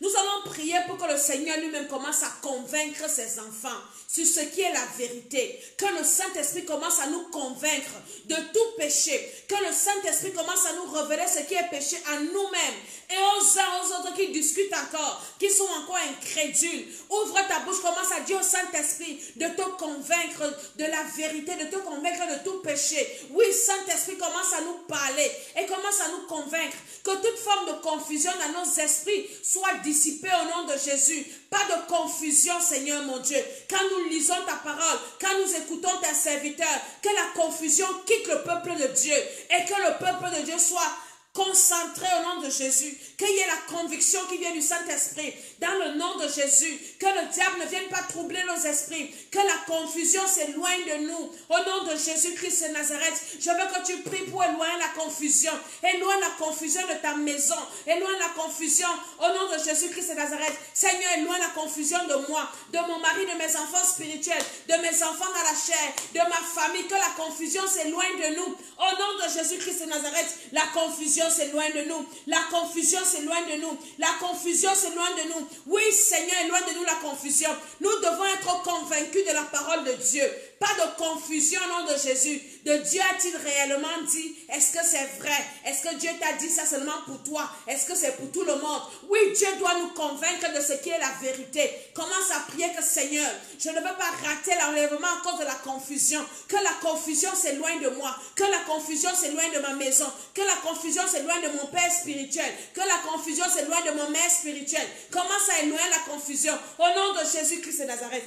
Nous allons prier pour que le Seigneur lui-même commence à convaincre ses enfants sur ce qui est la vérité. Que le Saint-Esprit commence à nous convaincre de tout péché. Que le Saint-Esprit commence à nous révéler ce qui est péché à nous-mêmes. Et aux uns, aux autres qui discutent encore, qui sont encore incrédules. Ouvre ta bouche, commence à dire au Saint-Esprit de te convaincre de la vérité, de te convaincre de tout péché. Oui, Saint-Esprit commence à nous parler et commence à nous convaincre que toute forme de confusion dans nos esprits soit dissipée au nom de Jésus. Pas de confusion, Seigneur mon Dieu. Quand nous lisons ta parole, quand nous écoutons tes serviteurs, que la confusion quitte le peuple de Dieu et que le peuple de Dieu soit concentré au nom de Jésus, qu'il y ait la conviction qui vient du Saint-Esprit, dans le nom de Jésus, que le diable ne vienne pas troubler nos esprits, que la confusion s'éloigne de nous, au nom de Jésus-Christ de Nazareth. Je veux que tu pries pour éloigner la confusion de ta maison, éloigne la confusion, au nom de Jésus-Christ de Nazareth. Seigneur, éloigne la confusion de moi, de mon mari, de mes enfants spirituels, de mes enfants dans la chair, de ma famille, que la confusion s'éloigne de nous, au nom de Jésus-Christ de Nazareth. La confusion s'éloigne de nous. La confusion s'éloigne de nous. La confusion s'éloigne de nous. Oui, Seigneur, éloigne de nous la confusion. Nous devons être convaincus de la parole de Dieu. Pas de confusion au nom de Jésus. De Dieu a-t-il réellement dit? Est-ce que c'est vrai? Est-ce que Dieu t'a dit ça seulement pour toi? Est-ce que c'est pour tout le monde? Oui, Dieu doit nous convaincre de ce qui est la vérité. Commence à prier que Seigneur, je ne veux pas rater l'enlèvement à cause de la confusion. Que la confusion s'éloigne de moi. Que la confusion s'éloigne de ma maison. Que la confusion s'éloigne de mon père spirituel. Que la confusion s'éloigne de mon mère spirituelle. Commence à éloigner la confusion. Au nom de Jésus-Christ de Nazareth.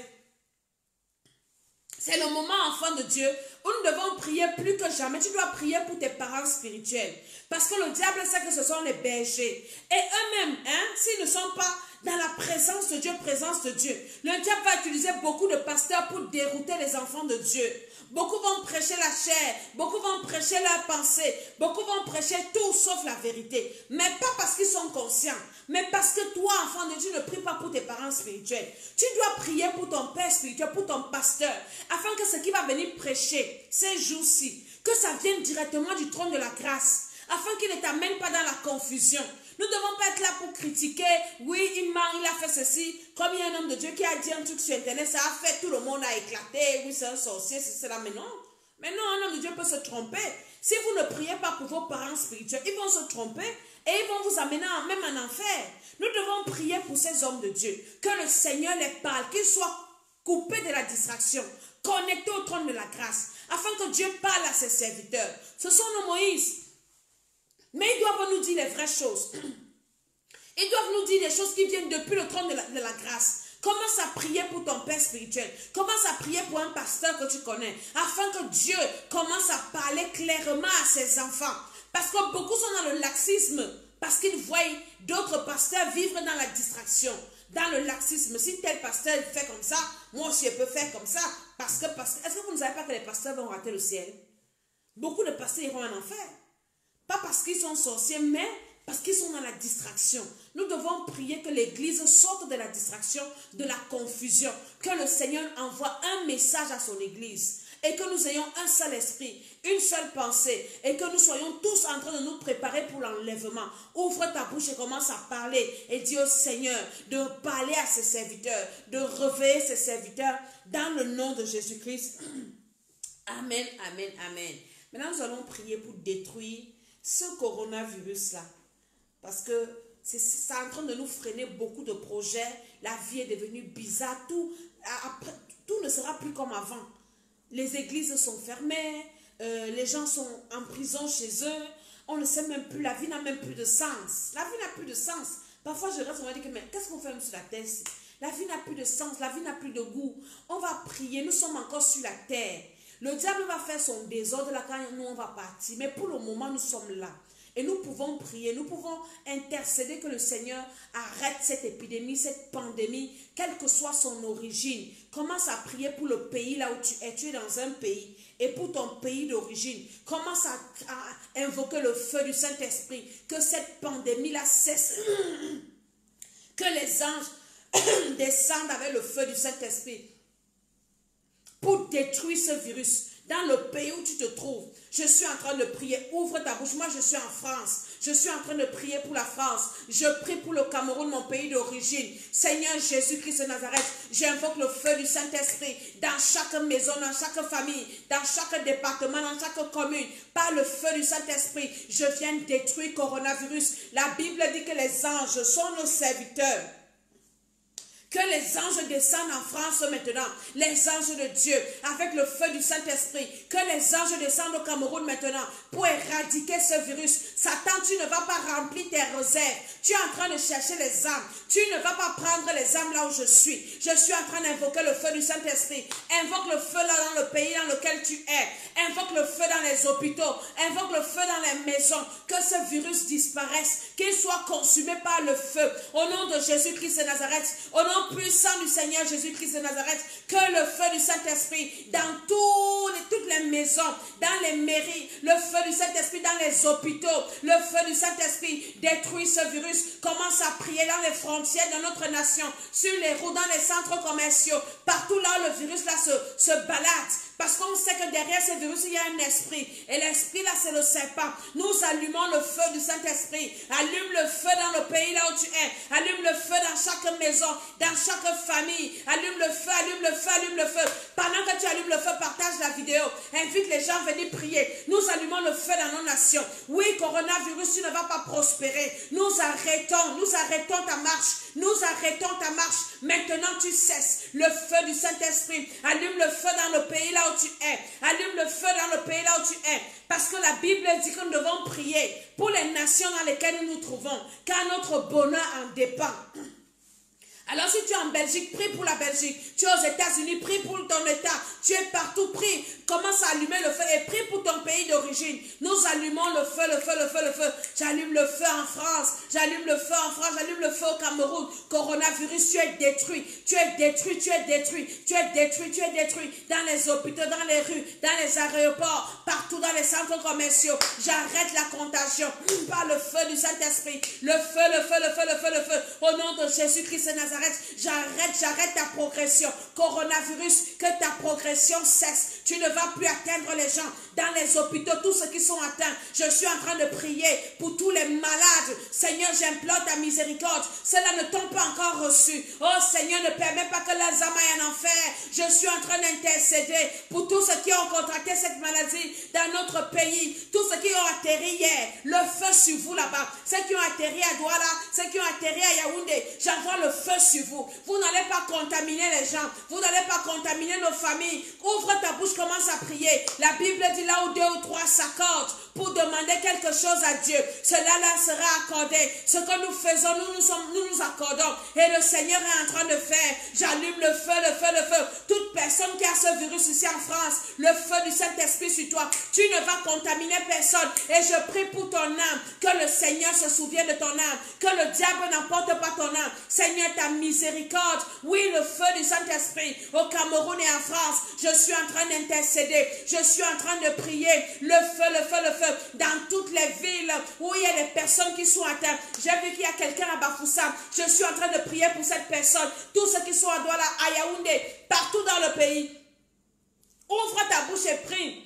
C'est le moment, enfant de Dieu, où nous devons prier plus que jamais. Tu dois prier pour tes parents spirituels. Parce que le diable sait que ce sont les bergers. Et eux-mêmes, s'ils ne sont pas dans la présence de Dieu, le diable va utiliser beaucoup de pasteurs pour dérouter les enfants de Dieu. Beaucoup vont prêcher la chair, beaucoup vont prêcher leurs pensées, beaucoup vont prêcher tout sauf la vérité. Mais pas parce qu'ils sont conscients, mais parce que toi, enfant de Dieu, ne prie pas pour tes parents spirituels. Tu dois prier pour ton père spirituel, pour ton pasteur, afin que ce qui va venir prêcher ces jours-ci, que ça vienne directement du trône de la grâce, afin qu'il ne t'amène pas dans la confusion. Nous ne devons pas être là pour critiquer. Oui, il ment, il a fait ceci. Comme il y a un homme de Dieu qui a dit un truc sur Internet, ça a fait, tout le monde a éclaté. Oui, c'est un sorcier, c'est cela. Mais non, Maintenant, un homme de Dieu peut se tromper. Si vous ne priez pas pour vos parents spirituels, ils vont se tromper et ils vont vous amener même en enfer. Nous devons prier pour ces hommes de Dieu. Que le Seigneur les parle, qu'ils soient coupés de la distraction, connectés au trône de la grâce, afin que Dieu parle à ses serviteurs. Ce sont nos Moïse. Mais ils doivent nous dire les vraies choses. Ils doivent nous dire des choses qui viennent depuis le trône de la grâce. Commence à prier pour ton père spirituel. Commence à prier pour un pasteur que tu connais. Afin que Dieu commence à parler clairement à ses enfants. Parce que beaucoup sont dans le laxisme. Parce qu'ils voient d'autres pasteurs vivre dans la distraction. Dans le laxisme. Si tel pasteur fait comme ça, moi aussi je peux faire comme ça. Est-ce que vous ne savez pas que les pasteurs vont rater le ciel? Beaucoup de pasteurs iront en enfer. Pas parce qu'ils sont sorciers, mais parce qu'ils sont dans la distraction. Nous devons prier que l'Église sorte de la distraction, de la confusion. Que le Seigneur envoie un message à son Église. Et que nous ayons un seul esprit, une seule pensée. Et que nous soyons tous en train de nous préparer pour l'enlèvement. Ouvre ta bouche et commence à parler. Et dis au Seigneur de parler à ses serviteurs. De réveiller ses serviteurs dans le nom de Jésus-Christ. Amen, amen, amen. Maintenant nous allons prier pour détruire ce coronavirus-là. Parce que c'est en train de nous freiner beaucoup de projets. La vie est devenue bizarre. Tout ne sera plus comme avant. Les églises sont fermées. Les gens sont en prison chez eux. On ne sait même plus. La vie n'a même plus de sens. La vie n'a plus de sens. Parfois, je reste, on va dire que mais qu'est-ce qu'on fait sur la terre ici? La vie n'a plus de sens. La vie n'a plus de goût. On va prier. Nous sommes encore sur la terre. Le diable va faire son désordre là quand nous on va partir. Mais pour le moment, nous sommes là. Et nous pouvons prier, nous pouvons intercéder que le Seigneur arrête cette épidémie, cette pandémie, quelle que soit son origine. Commence à prier pour le pays là où tu es. Tu es dans un pays. Et pour ton pays d'origine, commence à invoquer le feu du Saint-Esprit. Que cette pandémie-là cesse. Que les anges descendent avec le feu du Saint-Esprit. Pour détruire ce virus. Dans le pays où tu te trouves, je suis en train de prier. Ouvre ta bouche. Moi, je suis en France. Je suis en train de prier pour la France. Je prie pour le Cameroun, mon pays d'origine. Seigneur Jésus-Christ de Nazareth, j'invoque le feu du Saint-Esprit dans chaque maison, dans chaque famille, dans chaque département, dans chaque commune. Par le feu du Saint-Esprit, je viens détruire le coronavirus. La Bible dit que les anges sont nos serviteurs. Que les anges descendent en France maintenant, les anges de Dieu, avec le feu du Saint-Esprit. Que les anges descendent au Cameroun maintenant pour éradiquer ce virus. Satan, tu ne vas pas remplir tes réserves. Tu es en train de chercher les âmes. Tu ne vas pas prendre les âmes là où je suis. Je suis en train d'invoquer le feu du Saint-Esprit. Invoque le feu là dans le pays dans lequel tu es. Invoque le feu dans les hôpitaux. Invoque le feu dans les maisons. Que ce virus disparaisse. Qu'il soit consumé par le feu. Au nom de Jésus-Christ de Nazareth. Au nom puissant du Seigneur Jésus-Christ de Nazareth, que le feu du Saint-Esprit dans toutes les maisons, dans les mairies, le feu du Saint-Esprit dans les hôpitaux, le feu du Saint-Esprit détruit ce virus. Commence à prier dans les frontières de notre nation, sur les routes, dans les centres commerciaux, partout là où le virus là se balade. Parce qu'on sait que derrière ce virus, il y a un esprit. Et l'esprit là, c'est le serpent. Nous allumons le feu du Saint-Esprit. Allume le feu dans le pays là où tu es. Allume le feu dans chaque maison, dans chaque famille. Allume le feu, allume le feu, allume le feu. Pendant que tu allumes le feu, partage la vidéo. Invite les gens à venir prier. Nous allumons le feu dans nos nations. Oui, coronavirus, tu ne vas pas prospérer. Nous arrêtons ta marche. Nous arrêtons ta marche. Maintenant, tu cesses. Le feu du Saint-Esprit. Allume le feu dans le pays là où tu es. Allume le feu dans le pays là où tu es. Parce que la Bible dit que nous devons prier pour les nations dans lesquelles nous nous trouvons. Car notre bonheur en dépend. Alors si tu es en Belgique, prie pour la Belgique. Tu es aux États-Unis, prie pour ton État. Tu es partout, prie. Commence à allumer le feu et prie pour ton pays d'origine. Nous allumons le feu, le feu, le feu, le feu. J'allume le feu en France. J'allume le feu en France. J'allume le feu au Cameroun. Coronavirus, tu es détruit. Tu es détruit, tu es détruit. Tu es détruit, tu es détruit. Dans les hôpitaux, dans les rues, dans les aéroports, partout dans les centres commerciaux. J'arrête la contagion par le feu du Saint-Esprit. Le feu, le feu, le feu, le feu, le feu. Au nom de Jésus-Christ de Nazareth. J'arrête ta progression. Coronavirus, que ta progression cesse. Tu ne vas plus atteindre les gens dans les hôpitaux, tous ceux qui sont atteints. Je suis en train de prier pour tous les malades. Seigneur, j'implore ta miséricorde. Cela ne t'ont pas encore reçu. Oh Seigneur, ne permets pas que leurs âmes aillent en enfer. Je suis en train d'intercéder pour tous ceux qui ont contracté cette maladie dans notre pays. Tous ceux qui ont atterri hier. Le feu sur vous là-bas. Ceux qui ont atterri à Douala, ceux qui ont atterri à Yaoundé. J'envoie le feu sur vous. Vous n'allez pas contaminer les gens. Vous n'allez pas contaminer nos familles. Ouvre ta bouche, commence à prier. La Bible dit là où 2 ou 3 s'accordent pour demander quelque chose à Dieu, cela là sera accordé. Ce que nous faisons, nous nous accordons. Et le Seigneur est en train de faire. J'allume le feu, le feu, le feu. Toute personne qui a ce virus ici en France, le feu du Saint-Esprit sur toi. Tu ne vas contaminer personne. Et je prie pour ton âme, que le Seigneur se souvienne de ton âme, que le diable n'emporte pas ton âme. Seigneur, ta miséricorde. Oui, le feu du Saint-Esprit au Cameroun et en France. Je suis en train d'intercéder. Je suis en train de prier. Le feu, le feu, le feu. Dans toutes les villes où il y a des personnes qui sont atteintes. J'ai vu qu'il y a quelqu'un à Bafoussam. Je suis en train de prier pour cette personne. Tous ceux qui sont à Douala, à Yaoundé, partout dans le pays. Ouvre ta bouche et prie.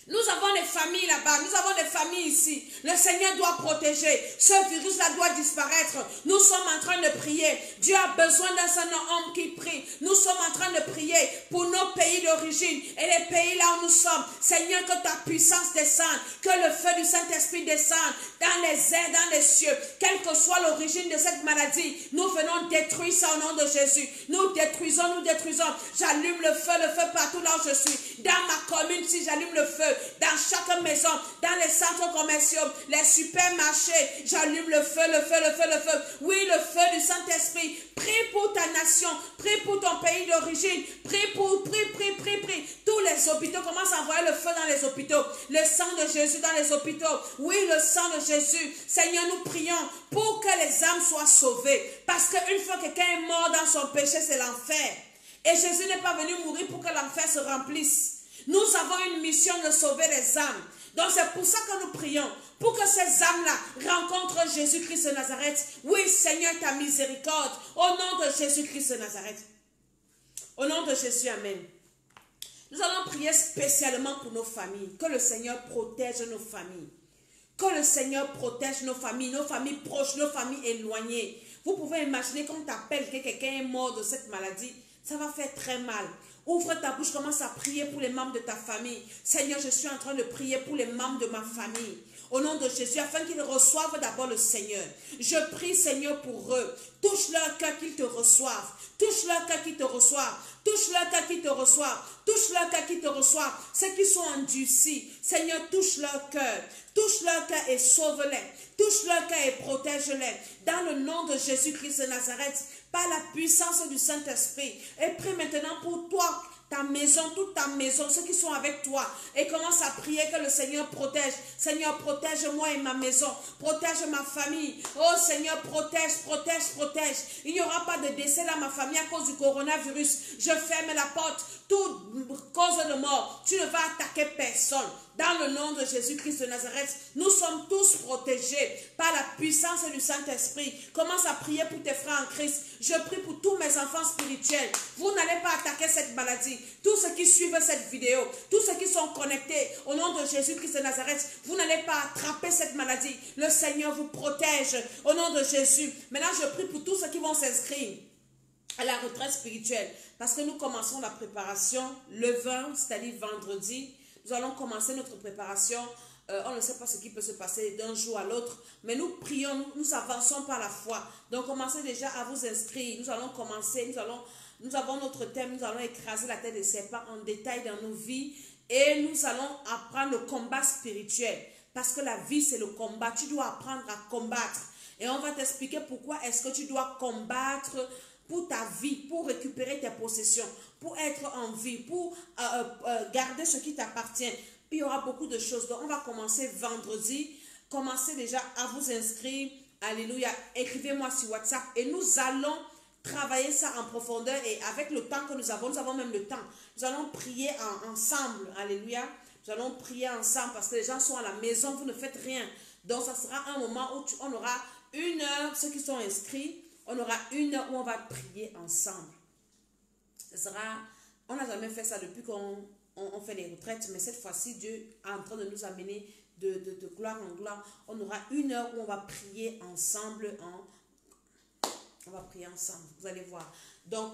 Nous avons des familles là-bas, nous avons des familles ici. Le Seigneur doit protéger. Ce virus-là doit disparaître. Nous sommes en train de prier. Dieu a besoin d'un seul homme qui prie. Nous sommes en train de prier pour nos pays d'origine et les pays là où nous sommes. Seigneur, que ta puissance descende, que le feu du Saint-Esprit descende dans les airs, dans les cieux. Quelle que soit l'origine de cette maladie, nous venons détruire ça au nom de Jésus. Nous détruisons, nous détruisons. J'allume le feu partout là où je suis. Dans ma commune, si j'allume le feu, dans chaque maison, dans les centres commerciaux, les supermarchés, j'allume le feu, le feu, le feu, le feu. Oui, le feu du Saint-Esprit. Prie pour ta nation, prie pour ton pays d'origine, prie. Tous les hôpitaux, commence à envoyer le feu dans les hôpitaux. Le sang de Jésus dans les hôpitaux. Oui, le sang de Jésus. Seigneur, nous prions pour que les âmes soient sauvées. Parce qu'une fois que quelqu'un est mort dans son péché, c'est l'enfer. Et Jésus n'est pas venu mourir pour que l'enfer se remplisse. Nous avons une mission de sauver les âmes. Donc c'est pour ça que nous prions. Pour que ces âmes-là rencontrent Jésus-Christ de Nazareth. Oui, Seigneur, ta miséricorde. Au nom de Jésus-Christ de Nazareth. Au nom de Jésus, amen. Nous allons prier spécialement pour nos familles. Que le Seigneur protège nos familles. Que le Seigneur protège nos familles proches, nos familles éloignées. Vous pouvez imaginer quand on t'appelle que quelqu'un est mort de cette maladie. Ça va faire très mal. Ouvre ta bouche, commence à prier pour les membres de ta famille. Seigneur, je suis en train de prier pour les membres de ma famille. Au nom de Jésus, afin qu'ils reçoivent d'abord le Seigneur. Je prie, Seigneur, pour eux. Touche leur cœur qu'ils te reçoivent. Touche leur cœur qu'ils te reçoivent. Touche leur cœur qu'ils te reçoivent. Touche leur cœur qu'ils te reçoivent. Ceux qui sont endurcis, Seigneur, touche leur cœur. Touche leur cœur et sauve-les. Touche leur cœur et protège-les. Dans le nom de Jésus-Christ de Nazareth, par la puissance du Saint-Esprit. Et prie maintenant pour toi, ta maison, toute ta maison, ceux qui sont avec toi, et commence à prier que le Seigneur protège. Seigneur, protège-moi et ma maison, protège ma famille. Oh Seigneur, protège, protège, protège. Il n'y aura pas de décès dans ma famille à cause du coronavirus. Je ferme la porte. Toute cause de mort, tu ne vas attaquer personne. Dans le nom de Jésus-Christ de Nazareth, nous sommes tous protégés par la puissance du Saint-Esprit. Commence à prier pour tes frères en Christ. Je prie pour tous mes enfants spirituels. Vous n'allez pas attaquer cette maladie. Tous ceux qui suivent cette vidéo, tous ceux qui sont connectés au nom de Jésus-Christ de Nazareth, vous n'allez pas attraper cette maladie. Le Seigneur vous protège au nom de Jésus. Maintenant, je prie pour tous ceux qui vont s'inscrire à la retraite spirituelle. Parce que nous commençons la préparation le 20, c'est-à-dire vendredi. Nous allons commencer notre préparation. On ne sait pas ce qui peut se passer d'un jour à l'autre. Mais nous prions, nous avançons par la foi. Donc commencez déjà à vous inscrire. Nous allons commencer, nous avons notre thème. Nous allons écraser la tête des serpents en détail dans nos vies. Et nous allons apprendre le combat spirituel. Parce que la vie, c'est le combat. Tu dois apprendre à combattre. Et on va t'expliquer pourquoi est-ce que tu dois combattre pour ta vie, pour récupérer tes possessions, pour être en vie, pour garder ce qui t'appartient. Puis il y aura beaucoup de choses. Donc on va commencer vendredi. Commencez déjà à vous inscrire. Alléluia. Écrivez-moi sur WhatsApp et nous allons travailler ça en profondeur. Et avec le temps que nous avons même le temps. Nous allons prier ensemble. Alléluia. Nous allons prier ensemble parce que les gens sont à la maison. Vous ne faites rien. Donc ça sera un moment où on aura 1 heure, ceux qui sont inscrits. On aura 1 heure où on va prier ensemble. Ce sera On n'a jamais fait ça depuis qu'on fait les retraites, mais cette fois-ci, Dieu est en train de nous amener de gloire en gloire. On aura 1 heure où on va prier ensemble. On va prier ensemble, vous allez voir. Donc,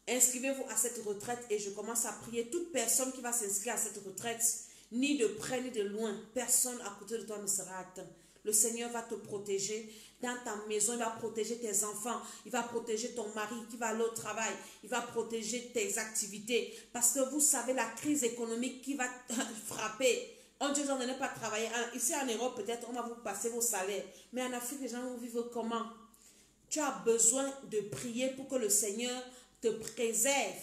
inscrivez-vous à cette retraite et je commence à prier. Toute personne qui va s'inscrire à cette retraite, ni de près ni de loin, personne à côté de toi ne sera atteint. Le Seigneur va te protéger dans ta maison, il va protéger tes enfants, il va protéger ton mari qui va aller au travail, il va protéger tes activités. Parce que vous savez la crise économique qui va frapper. On dit aux gens de ne pas travailler. Ici en Europe, peut-être, on va vous passer vos salaires. Mais en Afrique, les gens vont vivre comment? Tu as besoin de prier pour que le Seigneur te préserve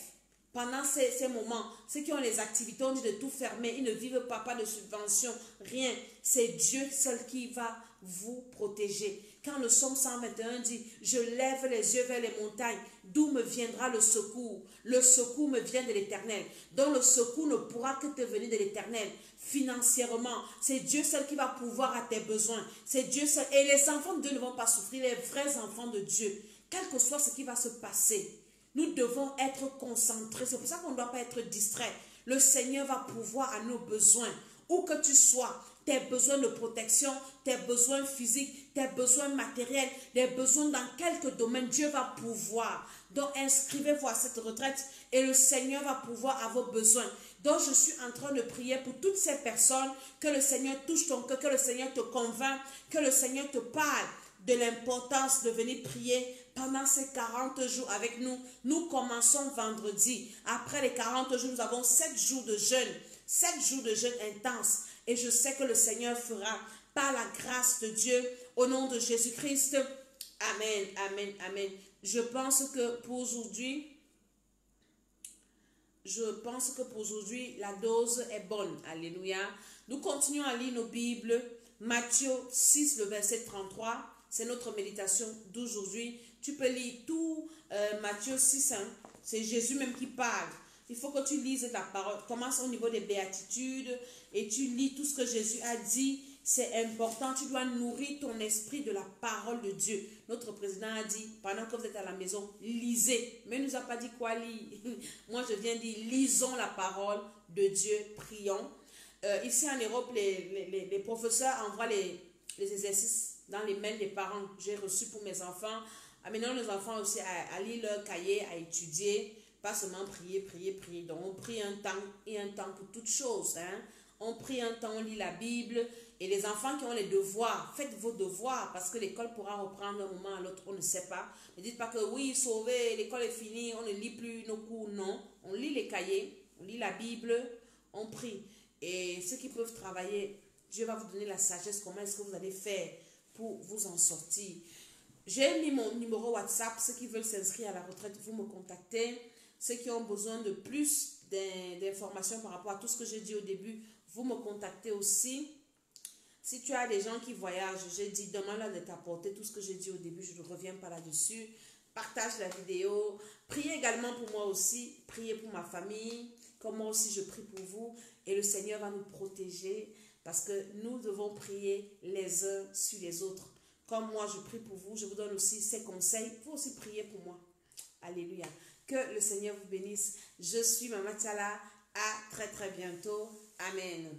pendant ces moments. Ceux qui ont les activités, on dit de tout fermer. Ils ne vivent pas de subvention, rien. C'est Dieu seul qui va vous protéger. Quand le psaume 121 dit, je lève les yeux vers les montagnes, d'où me viendra le secours? Le secours me vient de l'Éternel. Donc le secours ne pourra que te venir de l'Éternel. Financièrement, c'est Dieu seul qui va pouvoir à tes besoins. C'est Dieu seul. Et les enfants de Dieu ne vont pas souffrir, les vrais enfants de Dieu. Quel que soit ce qui va se passer, nous devons être concentrés. C'est pour ça qu'on ne doit pas être distrait. Le Seigneur va pouvoir à nos besoins. Où que tu sois, tes besoins de protection, tes besoins physiques, tes besoins matériels, tes besoins dans quelques domaines, Dieu va pouvoir. Donc inscrivez-vous à cette retraite et le Seigneur va pouvoir à vos besoins. Donc je suis en train de prier pour toutes ces personnes, que le Seigneur touche ton cœur, que le Seigneur te convainc, que le Seigneur te parle de l'importance de venir prier pendant ces 40 jours avec nous. Nous commençons vendredi. Après les 40 jours, nous avons 7 jours de jeûne. 7 jours de jeûne intense. Et je sais que le Seigneur fera par la grâce de Dieu, au nom de Jésus-Christ. Amen, amen, amen. Je pense que pour aujourd'hui, la dose est bonne. Alléluia. Nous continuons à lire nos Bibles. Matthieu 6, le verset 33. C'est notre méditation d'aujourd'hui. Tu peux lire tout Matthieu 6. Hein. C'est Jésus même qui parle. Il faut que tu lises la parole. Commence au niveau des béatitudes et tu lis tout ce que Jésus a dit. C'est important. Tu dois nourrir ton esprit de la parole de Dieu. Notre président a dit, pendant que vous êtes à la maison, lisez. Mais il ne nous a pas dit quoi lire. Moi, je viens dire, lisons la parole de Dieu, prions. Ici en Europe, les professeurs envoient les exercices dans les mails des parents. J'ai reçu pour mes enfants. Amenons les enfants aussi à lire leur cahier, à étudier. Pas seulement prier, prier, prier. Donc on prie un temps et un temps pour toutes choses. Hein? On prie un temps, on lit la Bible. Et les enfants qui ont les devoirs, faites vos devoirs parce que l'école pourra reprendre d'un moment à l'autre, on ne sait pas. Ne dites pas que oui, sauvé, l'école est finie, on ne lit plus nos cours. Non, on lit les cahiers, on lit la Bible, on prie. Et ceux qui peuvent travailler, Dieu va vous donner la sagesse. Comment est-ce que vous allez faire pour vous en sortir? J'ai mis mon numéro WhatsApp. Ceux qui veulent s'inscrire à la retraite, vous me contactez. Ceux qui ont besoin de plus d'informations par rapport à tout ce que j'ai dit au début, vous me contactez aussi. Si tu as des gens qui voyagent, j'ai dit, demande-leur de t'apporter tout ce que j'ai dit au début. Je ne reviens pas là-dessus. Partage la vidéo. Priez également pour moi aussi. Priez pour ma famille. Comme moi aussi, je prie pour vous. Et le Seigneur va nous protéger parce que nous devons prier les uns sur les autres. Comme moi, je prie pour vous, je vous donne aussi ces conseils. Vous aussi priez pour moi. Alléluia. Que le Seigneur vous bénisse. Je suis Maman Tchala. À très très bientôt. Amen.